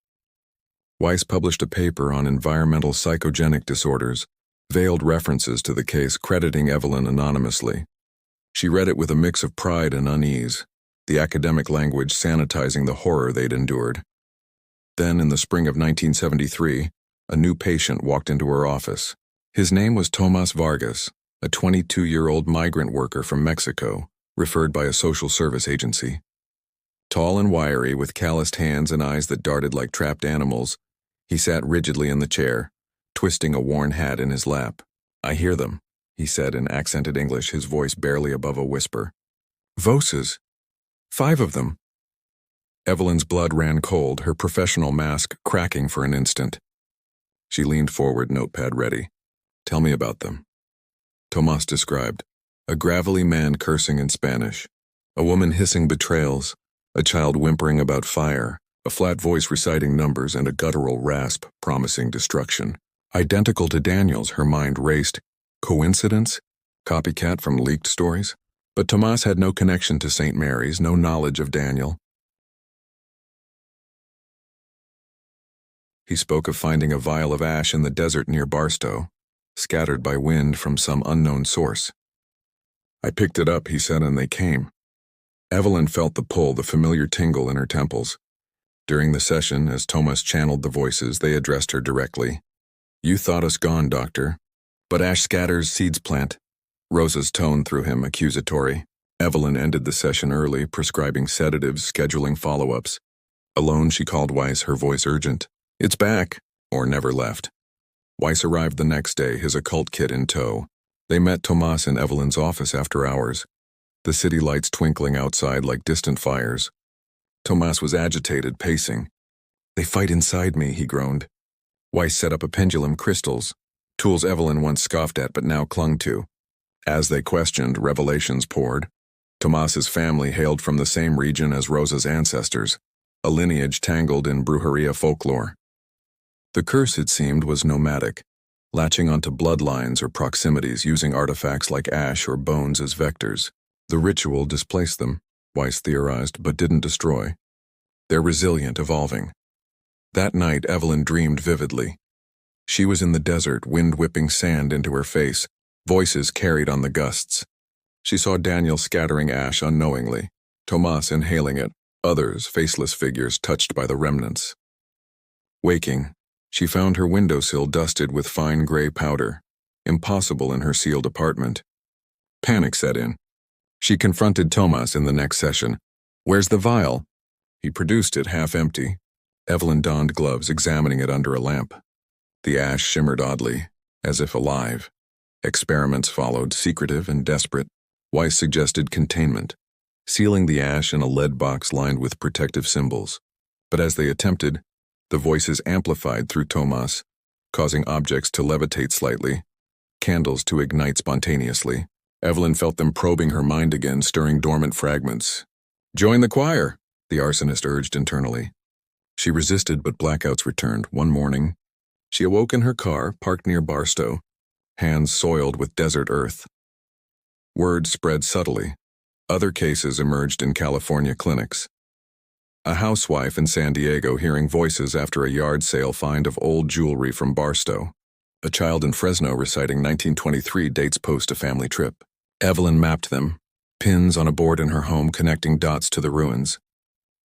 Weiss published a paper on environmental psychogenic disorders, veiled references to the case crediting Evelyn anonymously. She read it with a mix of pride and unease, the academic language sanitizing the horror they'd endured. Then, in the spring of 1973, a new patient walked into her office. His name was Tomas Vargas, a 22-year-old migrant worker from Mexico, referred by a social service agency. Tall and wiry, with calloused hands and eyes that darted like trapped animals, he sat rigidly in the chair, twisting a worn hat in his lap. I hear them, he said in accented English, his voice barely above a whisper. Voices. 5 of them. Evelyn's blood ran cold, her professional mask cracking for an instant. She leaned forward, notepad ready. Tell me about them. Tomas described. A gravelly man cursing in Spanish. A woman hissing betrayals. A child whimpering about fire. A flat voice reciting numbers and a guttural rasp promising destruction. Identical to Daniel's, her mind raced. Coincidence? Copycat from leaked stories? But Tomas had no connection to St. Mary's, no knowledge of Daniel. He spoke of finding a vial of ash in the desert near Barstow, scattered by wind from some unknown source. I picked it up, he said, and they came. Evelyn felt the pull, the familiar tingle in her temples. During the session, as Tomas channeled the voices, they addressed her directly. You thought us gone, doctor. But ash scatters, seeds plant. Rosa's tone through him, accusatory. Evelyn ended the session early, prescribing sedatives, scheduling follow-ups. Alone, she called Weiss, her voice urgent. It's back, or never left. Weiss arrived the next day, his occult kit in tow. They met Tomas in Evelyn's office after hours, the city lights twinkling outside like distant fires. Tomas was agitated, pacing. They fight inside me, he groaned. Weiss set up a pendulum, crystals, tools Evelyn once scoffed at but now clung to. As they questioned, revelations poured. Tomas's family hailed from the same region as Rosa's ancestors, a lineage tangled in brujeria folklore. The curse, it seemed, was nomadic, latching onto bloodlines or proximities, using artifacts like ash or bones as vectors. The ritual displaced them, Weiss theorized, but didn't destroy. They're resilient, evolving. That night, Evelyn dreamed vividly. She was in the desert, wind whipping sand into her face, voices carried on the gusts. She saw Daniel scattering ash unknowingly, Tomas inhaling it, others, faceless figures touched by the remnants. Waking, she found her windowsill dusted with fine gray powder, impossible in her sealed apartment. Panic set in. She confronted Tomas in the next session. "Where's the vial?" He produced it half empty. Evelyn donned gloves, examining it under a lamp. The ash shimmered oddly, as if alive. Experiments followed, secretive and desperate. Weiss suggested containment, sealing the ash in a lead box lined with protective symbols. But as they attempted, the voices amplified through Tomas, causing objects to levitate slightly, candles to ignite spontaneously. Evelyn felt them probing her mind again, stirring dormant fragments. "Join the choir," the arsonist urged internally. She resisted, but blackouts returned. One morning, she awoke in her car, parked near Barstow, hands soiled with desert earth. Word spread subtly. Other cases emerged in California clinics. A housewife in San Diego hearing voices after a yard sale find of old jewelry from Barstow. A child in Fresno reciting 1923 dates post a family trip. Evelyn mapped them, pins on a board in her home connecting dots to the ruins.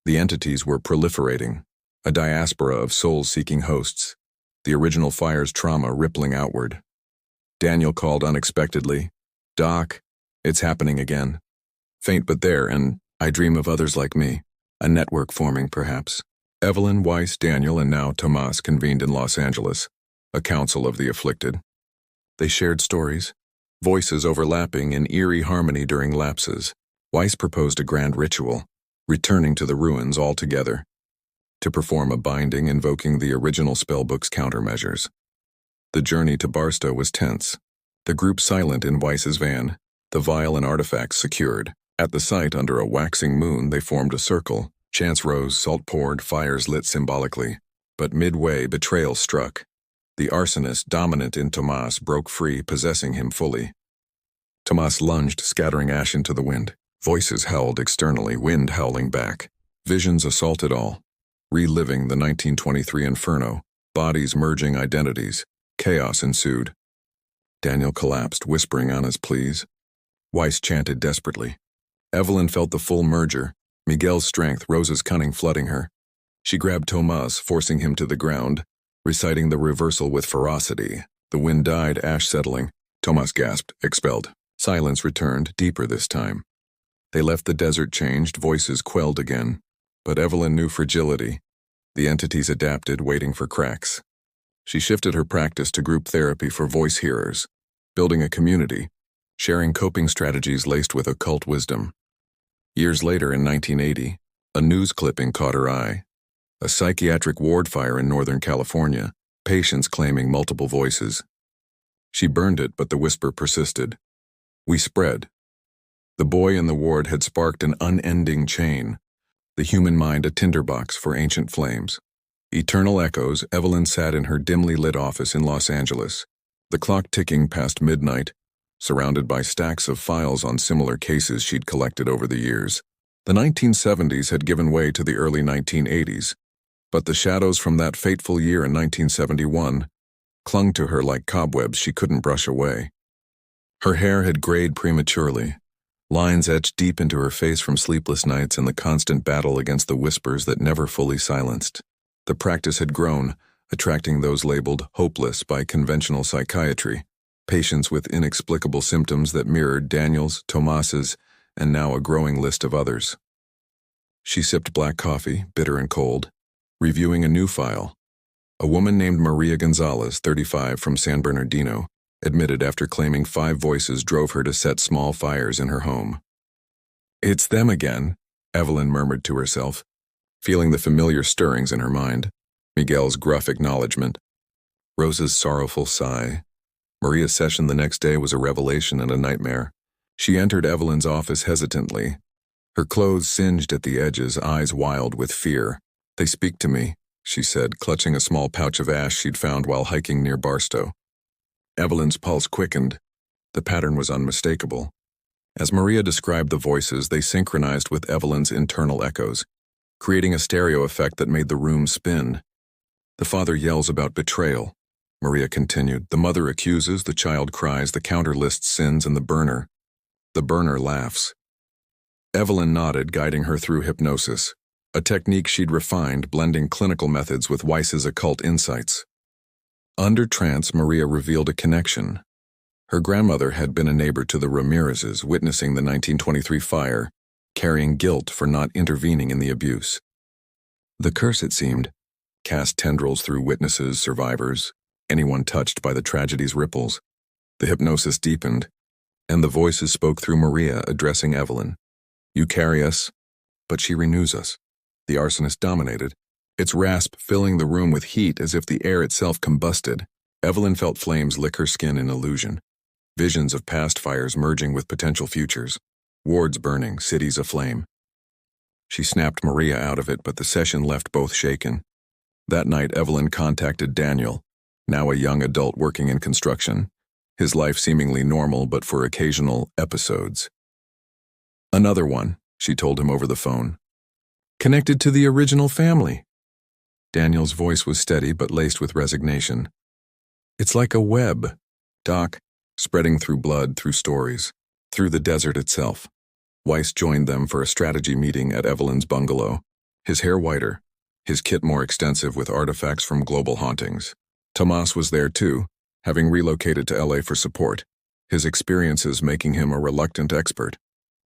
The entities were proliferating, a diaspora of souls-seeking hosts, the original fire's trauma rippling outward. Daniel called unexpectedly. "Doc, it's happening again. Faint but there, and I dream of others like me. A network forming, perhaps." Evelyn, Weiss, Daniel, and now Tomas convened in Los Angeles, a council of the afflicted. They shared stories, voices overlapping in eerie harmony during lapses. Weiss proposed a grand ritual, returning to the ruins all together, to perform a binding invoking the original spellbook's countermeasures. The journey to Barstow was tense, the group silent in Weiss's van, the vial and artifacts secured. At the site, under a waxing moon, they formed a circle. Chants rose, salt poured, fires lit symbolically. But midway, betrayal struck. The arsonist, dominant in Tomas, broke free, possessing him fully. Tomas lunged, scattering ash into the wind. Voices howled externally, wind howling back. Visions assaulted all, reliving the 1923 inferno, bodies merging identities. Chaos ensued. Daniel collapsed, whispering on his pleas. Weiss chanted desperately. Evelyn felt the full merger, Miguel's strength, Rosa's cunning flooding her. She grabbed Tomas, forcing him to the ground, reciting the reversal with ferocity. The wind died, ash settling. Tomas gasped, expelled. Silence returned, deeper this time. They left the desert changed, voices quelled again. But Evelyn knew fragility. The entities adapted, waiting for cracks. She shifted her practice to group therapy for voice hearers, building a community, sharing coping strategies laced with occult wisdom. Years later, in 1980, a news clipping caught her eye. A psychiatric ward fire in Northern California, patients claiming multiple voices. She burned it, but the whisper persisted. We spread. The boy in the ward had sparked an unending chain, the human mind a tinderbox for ancient flames. Eternal echoes. Evelyn sat in her dimly lit office in Los Angeles, the clock ticking past midnight, surrounded by stacks of files on similar cases she'd collected over the years. The 1970s had given way to the early 1980s, but the shadows from that fateful year in 1971 clung to her like cobwebs she couldn't brush away. Her hair had grayed prematurely, lines etched deep into her face from sleepless nights and the constant battle against the whispers that never fully silenced. The practice had grown, attracting those labeled hopeless by conventional psychiatry, patients with inexplicable symptoms that mirrored Daniel's, Tomas's, and now a growing list of others. She sipped black coffee, bitter and cold, reviewing a new file. A woman named Maria Gonzalez, 35, from San Bernardino, admitted after claiming 5 voices drove her to set small fires in her home. "It's them again," Evelyn murmured to herself, feeling the familiar stirrings in her mind. Miguel's gruff acknowledgement, Rosa's sorrowful sigh. Maria's session the next day was a revelation and a nightmare. She entered Evelyn's office hesitantly, her clothes singed at the edges, eyes wild with fear. "They speak to me," she said, clutching a small pouch of ash she'd found while hiking near Barstow. Evelyn's pulse quickened. The pattern was unmistakable. As Maria described the voices, they synchronized with Evelyn's internal echoes, creating a stereo effect that made the room spin. "The father yells about betrayal," Maria continued. "The mother accuses, the child cries, the counter lists sins, and the burner laughs." Evelyn nodded, guiding her through hypnosis, a technique she'd refined, blending clinical methods with Weiss's occult insights. Under trance, Maria revealed a connection. Her grandmother had been a neighbor to the Ramirezes, witnessing the 1923 fire, carrying guilt for not intervening in the abuse. The curse, it seemed, cast tendrils through witnesses, survivors, anyone touched by the tragedy's ripples. The hypnosis deepened, and the voices spoke through Maria, addressing Evelyn. You carry us, but she renews us. The arsonist dominated, its rasp filling the room with heat as if the air itself combusted. Evelyn felt flames lick her skin in illusion. Visions of past fires merging with potential futures. Wards burning, cities aflame. She snapped Maria out of it, but the session left both shaken. That night, Evelyn contacted Daniel, now a young adult working in construction, his life seemingly normal but for occasional episodes. Another one, she told him over the phone. Connected to the original family. Daniel's voice was steady but laced with resignation. It's like a web, Doc, spreading through blood, through stories, through the desert itself. Weiss joined them for a strategy meeting at Evelyn's bungalow, his hair whiter, his kit more extensive with artifacts from global hauntings. Tomas was there too, having relocated to LA for support, his experiences making him a reluctant expert.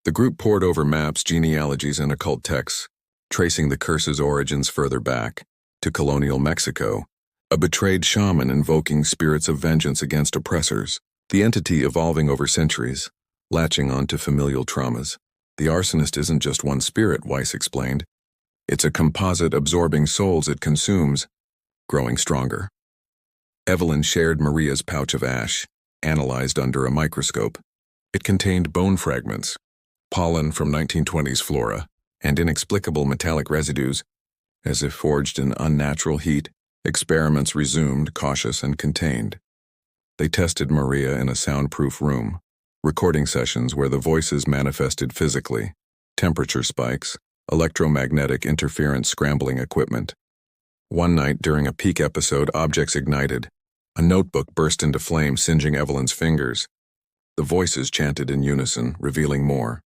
The group pored over maps, genealogies, and occult texts, tracing the curse's origins further back, to colonial Mexico, a betrayed shaman invoking spirits of vengeance against oppressors, the entity evolving over centuries, latching onto familial traumas. The arsonist isn't just one spirit, Weiss explained. It's a composite absorbing souls it consumes, growing stronger. Evelyn shared Maria's pouch of ash, analyzed under a microscope. It contained bone fragments, pollen from 1920s flora, and inexplicable metallic residues. As if forged in unnatural heat, experiments resumed, cautious and contained. They tested Maria in a soundproof room, recording sessions where the voices manifested physically, temperature spikes, electromagnetic interference scrambling equipment. One night during a peak episode, objects ignited. A notebook burst into flame, singeing Evelyn's fingers. The voices chanted in unison, revealing more.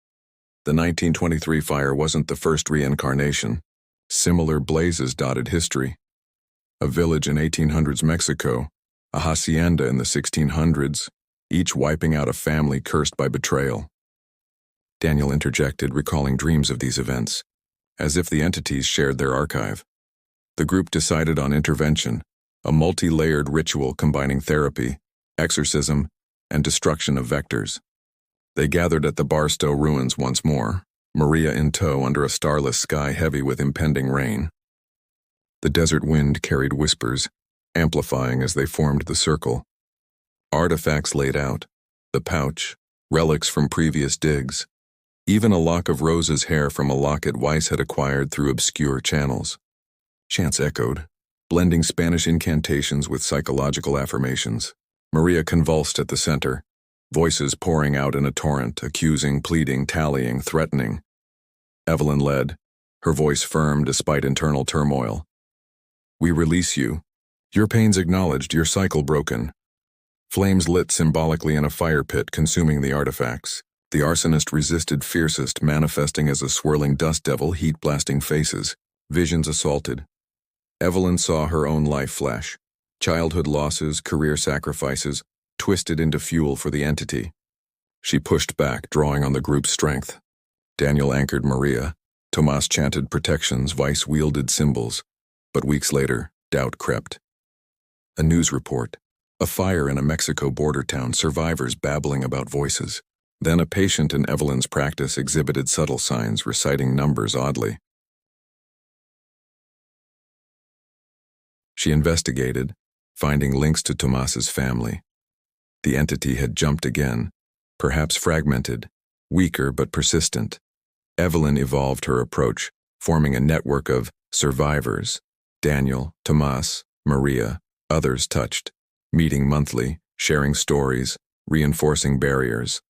The 1923 fire wasn't the first reincarnation. Similar blazes dotted history. A village in 1800s Mexico, a hacienda in the 1600s, each wiping out a family cursed by betrayal. Daniel interjected, recalling dreams of these events, as if the entities shared their archive. The group decided on intervention, a multi-layered ritual combining therapy, exorcism, and destruction of vectors. They gathered at the Barstow ruins once more, Maria in tow under a starless sky heavy with impending rain. The desert wind carried whispers, amplifying as they formed the circle. Artifacts laid out, the pouch, relics from previous digs, even a lock of Rose's hair from a locket Weiss had acquired through obscure channels. Chants echoed, blending Spanish incantations with psychological affirmations. Maria convulsed at the center, voices pouring out in a torrent, accusing, pleading, tallying, threatening. Evelyn led, her voice firm despite internal turmoil. We release you. Your pains acknowledged, your cycle broken. Flames lit symbolically in a fire pit, consuming the artifacts. The arsonist resisted fiercest, manifesting as a swirling dust devil, heat-blasting faces. Visions assaulted. Evelyn saw her own life flash. Childhood losses, career sacrifices, twisted into fuel for the entity. She pushed back, drawing on the group's strength. Daniel anchored Maria. Tomas chanted protections, Weiss wielded symbols. But weeks later, doubt crept. A news report. A fire in a Mexico border town, survivors babbling about voices. Then a patient in Evelyn's practice exhibited subtle signs, reciting numbers oddly. She investigated, finding links to Tomas's family. The entity had jumped again, perhaps fragmented, weaker but persistent. Evelyn evolved her approach, forming a network of survivors. Daniel, Tomas, Maria, others touched, meeting monthly, sharing stories, reinforcing barriers.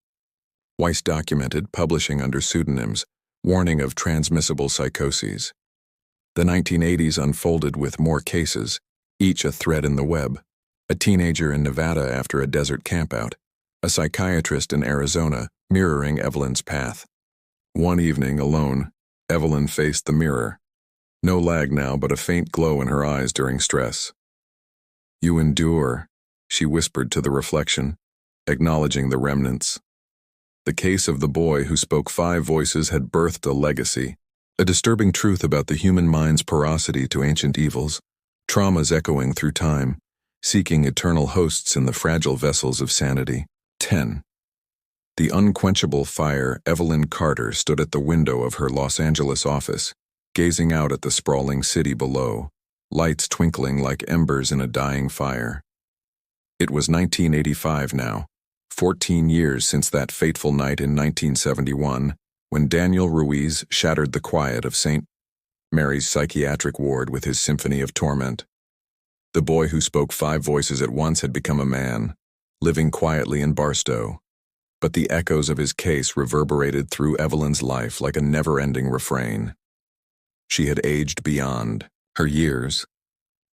Weiss documented, publishing under pseudonyms, warning of transmissible psychoses. The 1980s unfolded with more cases, each a thread in the web. A teenager in Nevada after a desert campout, a psychiatrist in Arizona mirroring Evelyn's path. One evening, alone, Evelyn faced the mirror. No lag now, but a faint glow in her eyes during stress. You endure, she whispered to the reflection. acknowledging the remnants. The case of the boy who spoke 5 voices had birthed a legacy, a disturbing truth about the human mind's porosity to ancient evils, traumas echoing through time, seeking eternal hosts in the fragile vessels of sanity. 10. The unquenchable fire. Evelyn Carter stood at the window of her Los Angeles office, gazing out at the sprawling city below, lights twinkling like embers in a dying fire. It was 1985 now, 14 years since that fateful night in 1971, when Daniel Ruiz shattered the quiet of St. Mary's psychiatric ward with his symphony of torment. The boy who spoke 5 voices at once had become a man, living quietly in Barstow. But the echoes of his case reverberated through Evelyn's life like a never-ending refrain. She had aged beyond her years,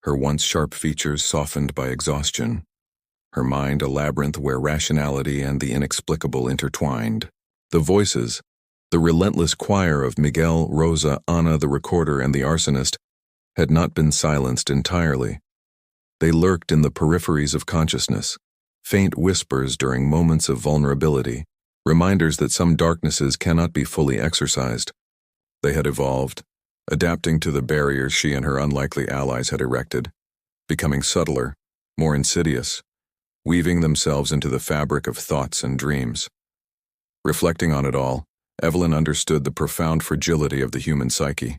her once sharp features softened by exhaustion, her mind a labyrinth where rationality and the inexplicable intertwined. The voices, the relentless choir of Miguel, Rosa, Ana the recorder, and the arsonist, had not been silenced entirely. They lurked in the peripheries of consciousness, faint whispers during moments of vulnerability, reminders that some darknesses cannot be fully exorcised. They had evolved, adapting to the barriers she and her unlikely allies had erected, becoming subtler, more insidious, weaving themselves into the fabric of thoughts and dreams. Reflecting on it all, Evelyn understood the profound fragility of the human psyche.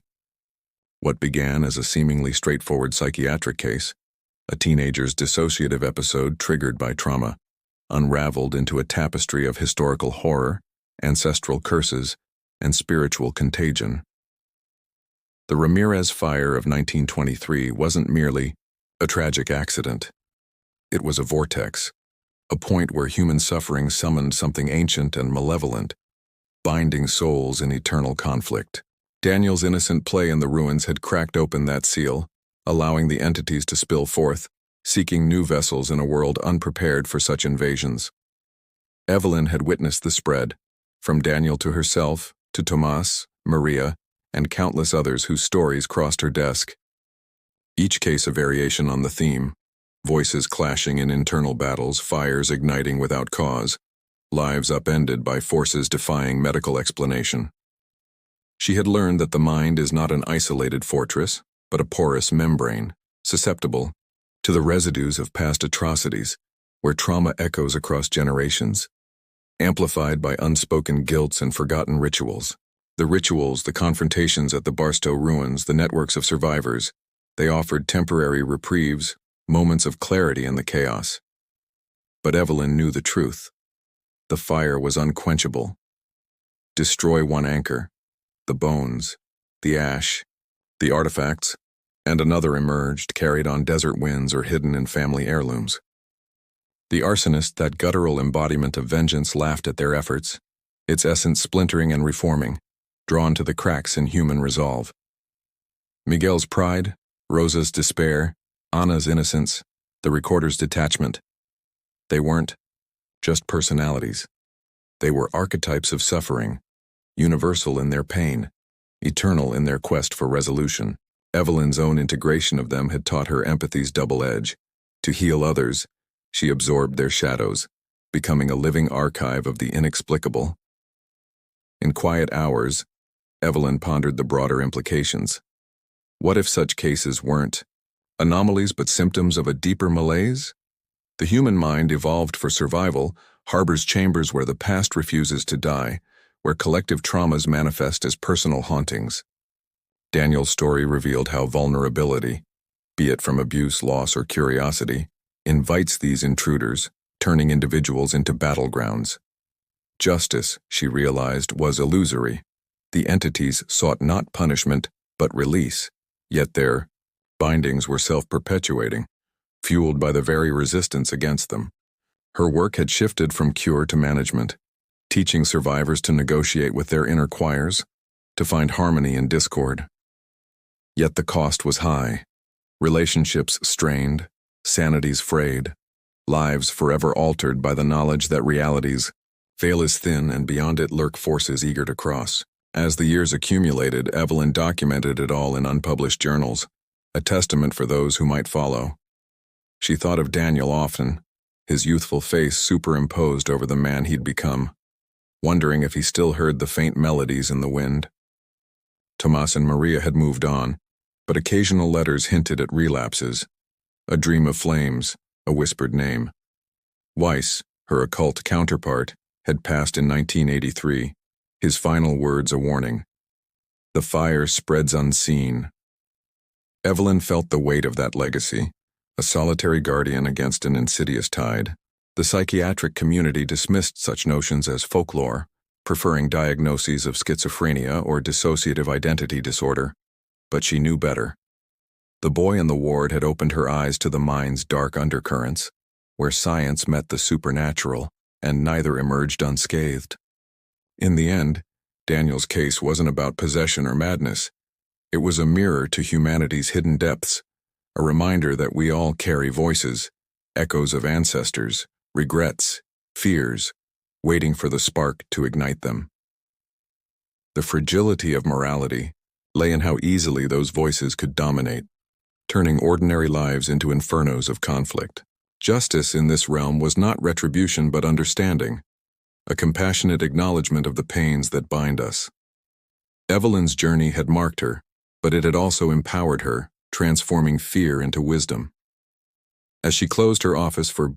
What began as a seemingly straightforward psychiatric case, a teenager's dissociative episode triggered by trauma, unraveled into a tapestry of historical horror, ancestral curses, and spiritual contagion. The Ramirez fire of 1923 wasn't merely a tragic accident. It was a vortex, a point where human suffering summoned something ancient and malevolent, binding souls in eternal conflict. Daniel's innocent play in the ruins had cracked open that seal, allowing the entities to spill forth, seeking new vessels in a world unprepared for such invasions. Evelyn had witnessed the spread, from Daniel to herself, to Tomas, Maria, and countless others whose stories crossed her desk. Each case a variation on the theme, voices clashing in internal battles, fires igniting without cause, lives upended by forces defying medical explanation. She had learned that the mind is not an isolated fortress, but a porous membrane, susceptible to the residues of past atrocities, where trauma echoes across generations, amplified by unspoken guilts and forgotten rituals. The rituals, the confrontations at the Barstow ruins, the networks of survivors, they offered temporary reprieves, moments of clarity in the chaos. But Evelyn knew the truth. The fire was unquenchable. Destroy one anchor, the bones, the ash, the artifacts, and another emerged, carried on desert winds or hidden in family heirlooms. The arsonist, that guttural embodiment of vengeance, laughed at their efforts, its essence splintering and reforming, drawn to the cracks in human resolve. Miguel's pride, Rosa's despair, Ana's innocence, the recorder's detachment. They weren't just personalities. They were archetypes of suffering, universal in their pain, eternal in their quest for resolution. Evelyn's own integration of them had taught her empathy's double edge. To heal others, she absorbed their shadows, becoming a living archive of the inexplicable. In quiet hours, Evelyn pondered the broader implications. What if such cases weren't anomalies but symptoms of a deeper malaise? The human mind, evolved for survival, harbors chambers where the past refuses to die, where collective traumas manifest as personal hauntings. Daniel's story revealed how vulnerability, be it from abuse, loss, or curiosity, invites these intruders, turning individuals into battlegrounds. Justice, she realized, was illusory. The entities sought not punishment, but release, yet their bindings were self-perpetuating, fueled by the very resistance against them. Her work had shifted from cure to management, teaching survivors to negotiate with their inner choirs, to find harmony in discord. Yet the cost was high. Relationships strained, sanities frayed, lives forever altered by the knowledge that reality's veil is thin and beyond it lurk forces eager to cross. As the years accumulated, Evelyn documented it all in unpublished journals, a testament for those who might follow. She thought of Daniel often, his youthful face superimposed over the man he'd become, wondering if he still heard the faint melodies in the wind. Tomas and Maria had moved on, but occasional letters hinted at relapses. A dream of flames, a whispered name. Weiss, her occult counterpart, had passed in 1983, his final words a warning. The fire spreads unseen. Evelyn felt the weight of that legacy, a solitary guardian against an insidious tide. The psychiatric community dismissed such notions as folklore, preferring diagnoses of schizophrenia or dissociative identity disorder, but she knew better. The boy in the ward had opened her eyes to the mind's dark undercurrents, where science met the supernatural, and neither emerged unscathed. In the end, Daniel's case wasn't about possession or madness. It was a mirror to humanity's hidden depths, a reminder that we all carry voices, echoes of ancestors, regrets, fears, waiting for the spark to ignite them. The fragility of morality lay in how easily those voices could dominate, turning ordinary lives into infernos of conflict. Justice in this realm was not retribution but understanding, a compassionate acknowledgement of the pains that bind us. Evelyn's journey had marked her, but it had also empowered her, transforming fear into wisdom. As she closed her office for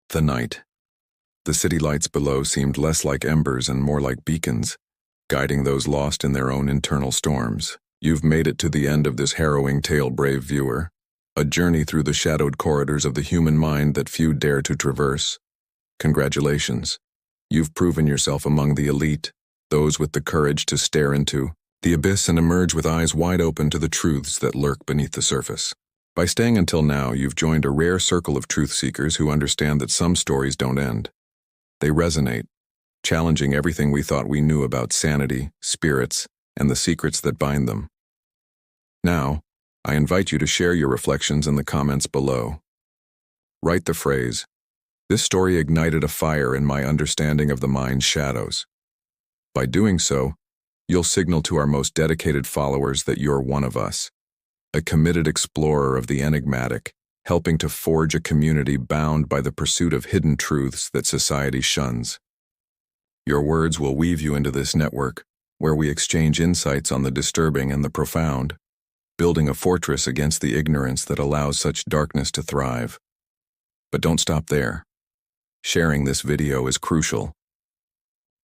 the night, the city lights below seemed less like embers and more like beacons, guiding those lost in their own internal storms. You've made it to the end of this harrowing tale, brave viewer, a journey through the shadowed corridors of the human mind that few dare to traverse. Congratulations. You've proven yourself among the elite, those with the courage to stare into the abyss and emerge with eyes wide open to the truths that lurk beneath the surface. By staying until now, you've joined a rare circle of truth seekers who understand that some stories don't end. They resonate, challenging everything we thought we knew about sanity, spirits, and the secrets that bind them. Now, I invite you to share your reflections in the comments below. Write the phrase, "This story ignited a fire in my understanding of the mind's shadows." By doing so, you'll signal to our most dedicated followers that you're one of us, a committed explorer of the enigmatic, helping to forge a community bound by the pursuit of hidden truths that society shuns. Your words will weave you into this network, where we exchange insights on the disturbing and the profound, building a fortress against the ignorance that allows such darkness to thrive. But don't stop there. Sharing this video is crucial.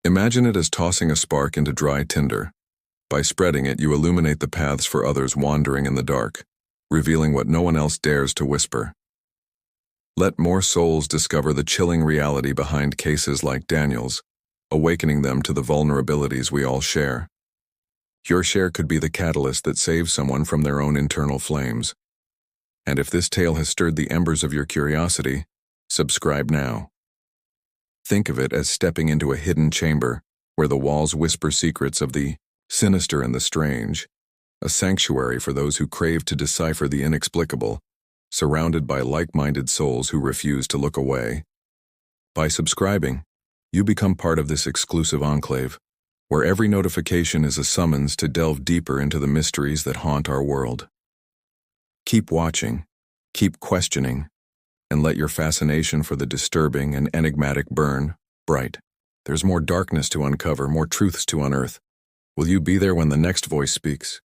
Imagine it as tossing a spark into dry tinder. By spreading it, you illuminate the paths for others wandering in the dark, revealing what no one else dares to whisper. Let more souls discover the chilling reality behind cases like Daniel's, awakening them to the vulnerabilities we all share. Your share could be the catalyst that saves someone from their own internal flames. And if this tale has stirred the embers of your curiosity, subscribe now. Think of it as stepping into a hidden chamber where the walls whisper secrets of the sinister and the strange, a sanctuary for those who crave to decipher the inexplicable, surrounded by like-minded souls who refuse to look away. By subscribing, you become part of this exclusive enclave, where every notification is a summons to delve deeper into the mysteries that haunt our world. Keep watching, keep questioning, and let your fascination for the disturbing and enigmatic burn bright. There's more darkness to uncover, more truths to unearth. Will you be there when the next voice speaks?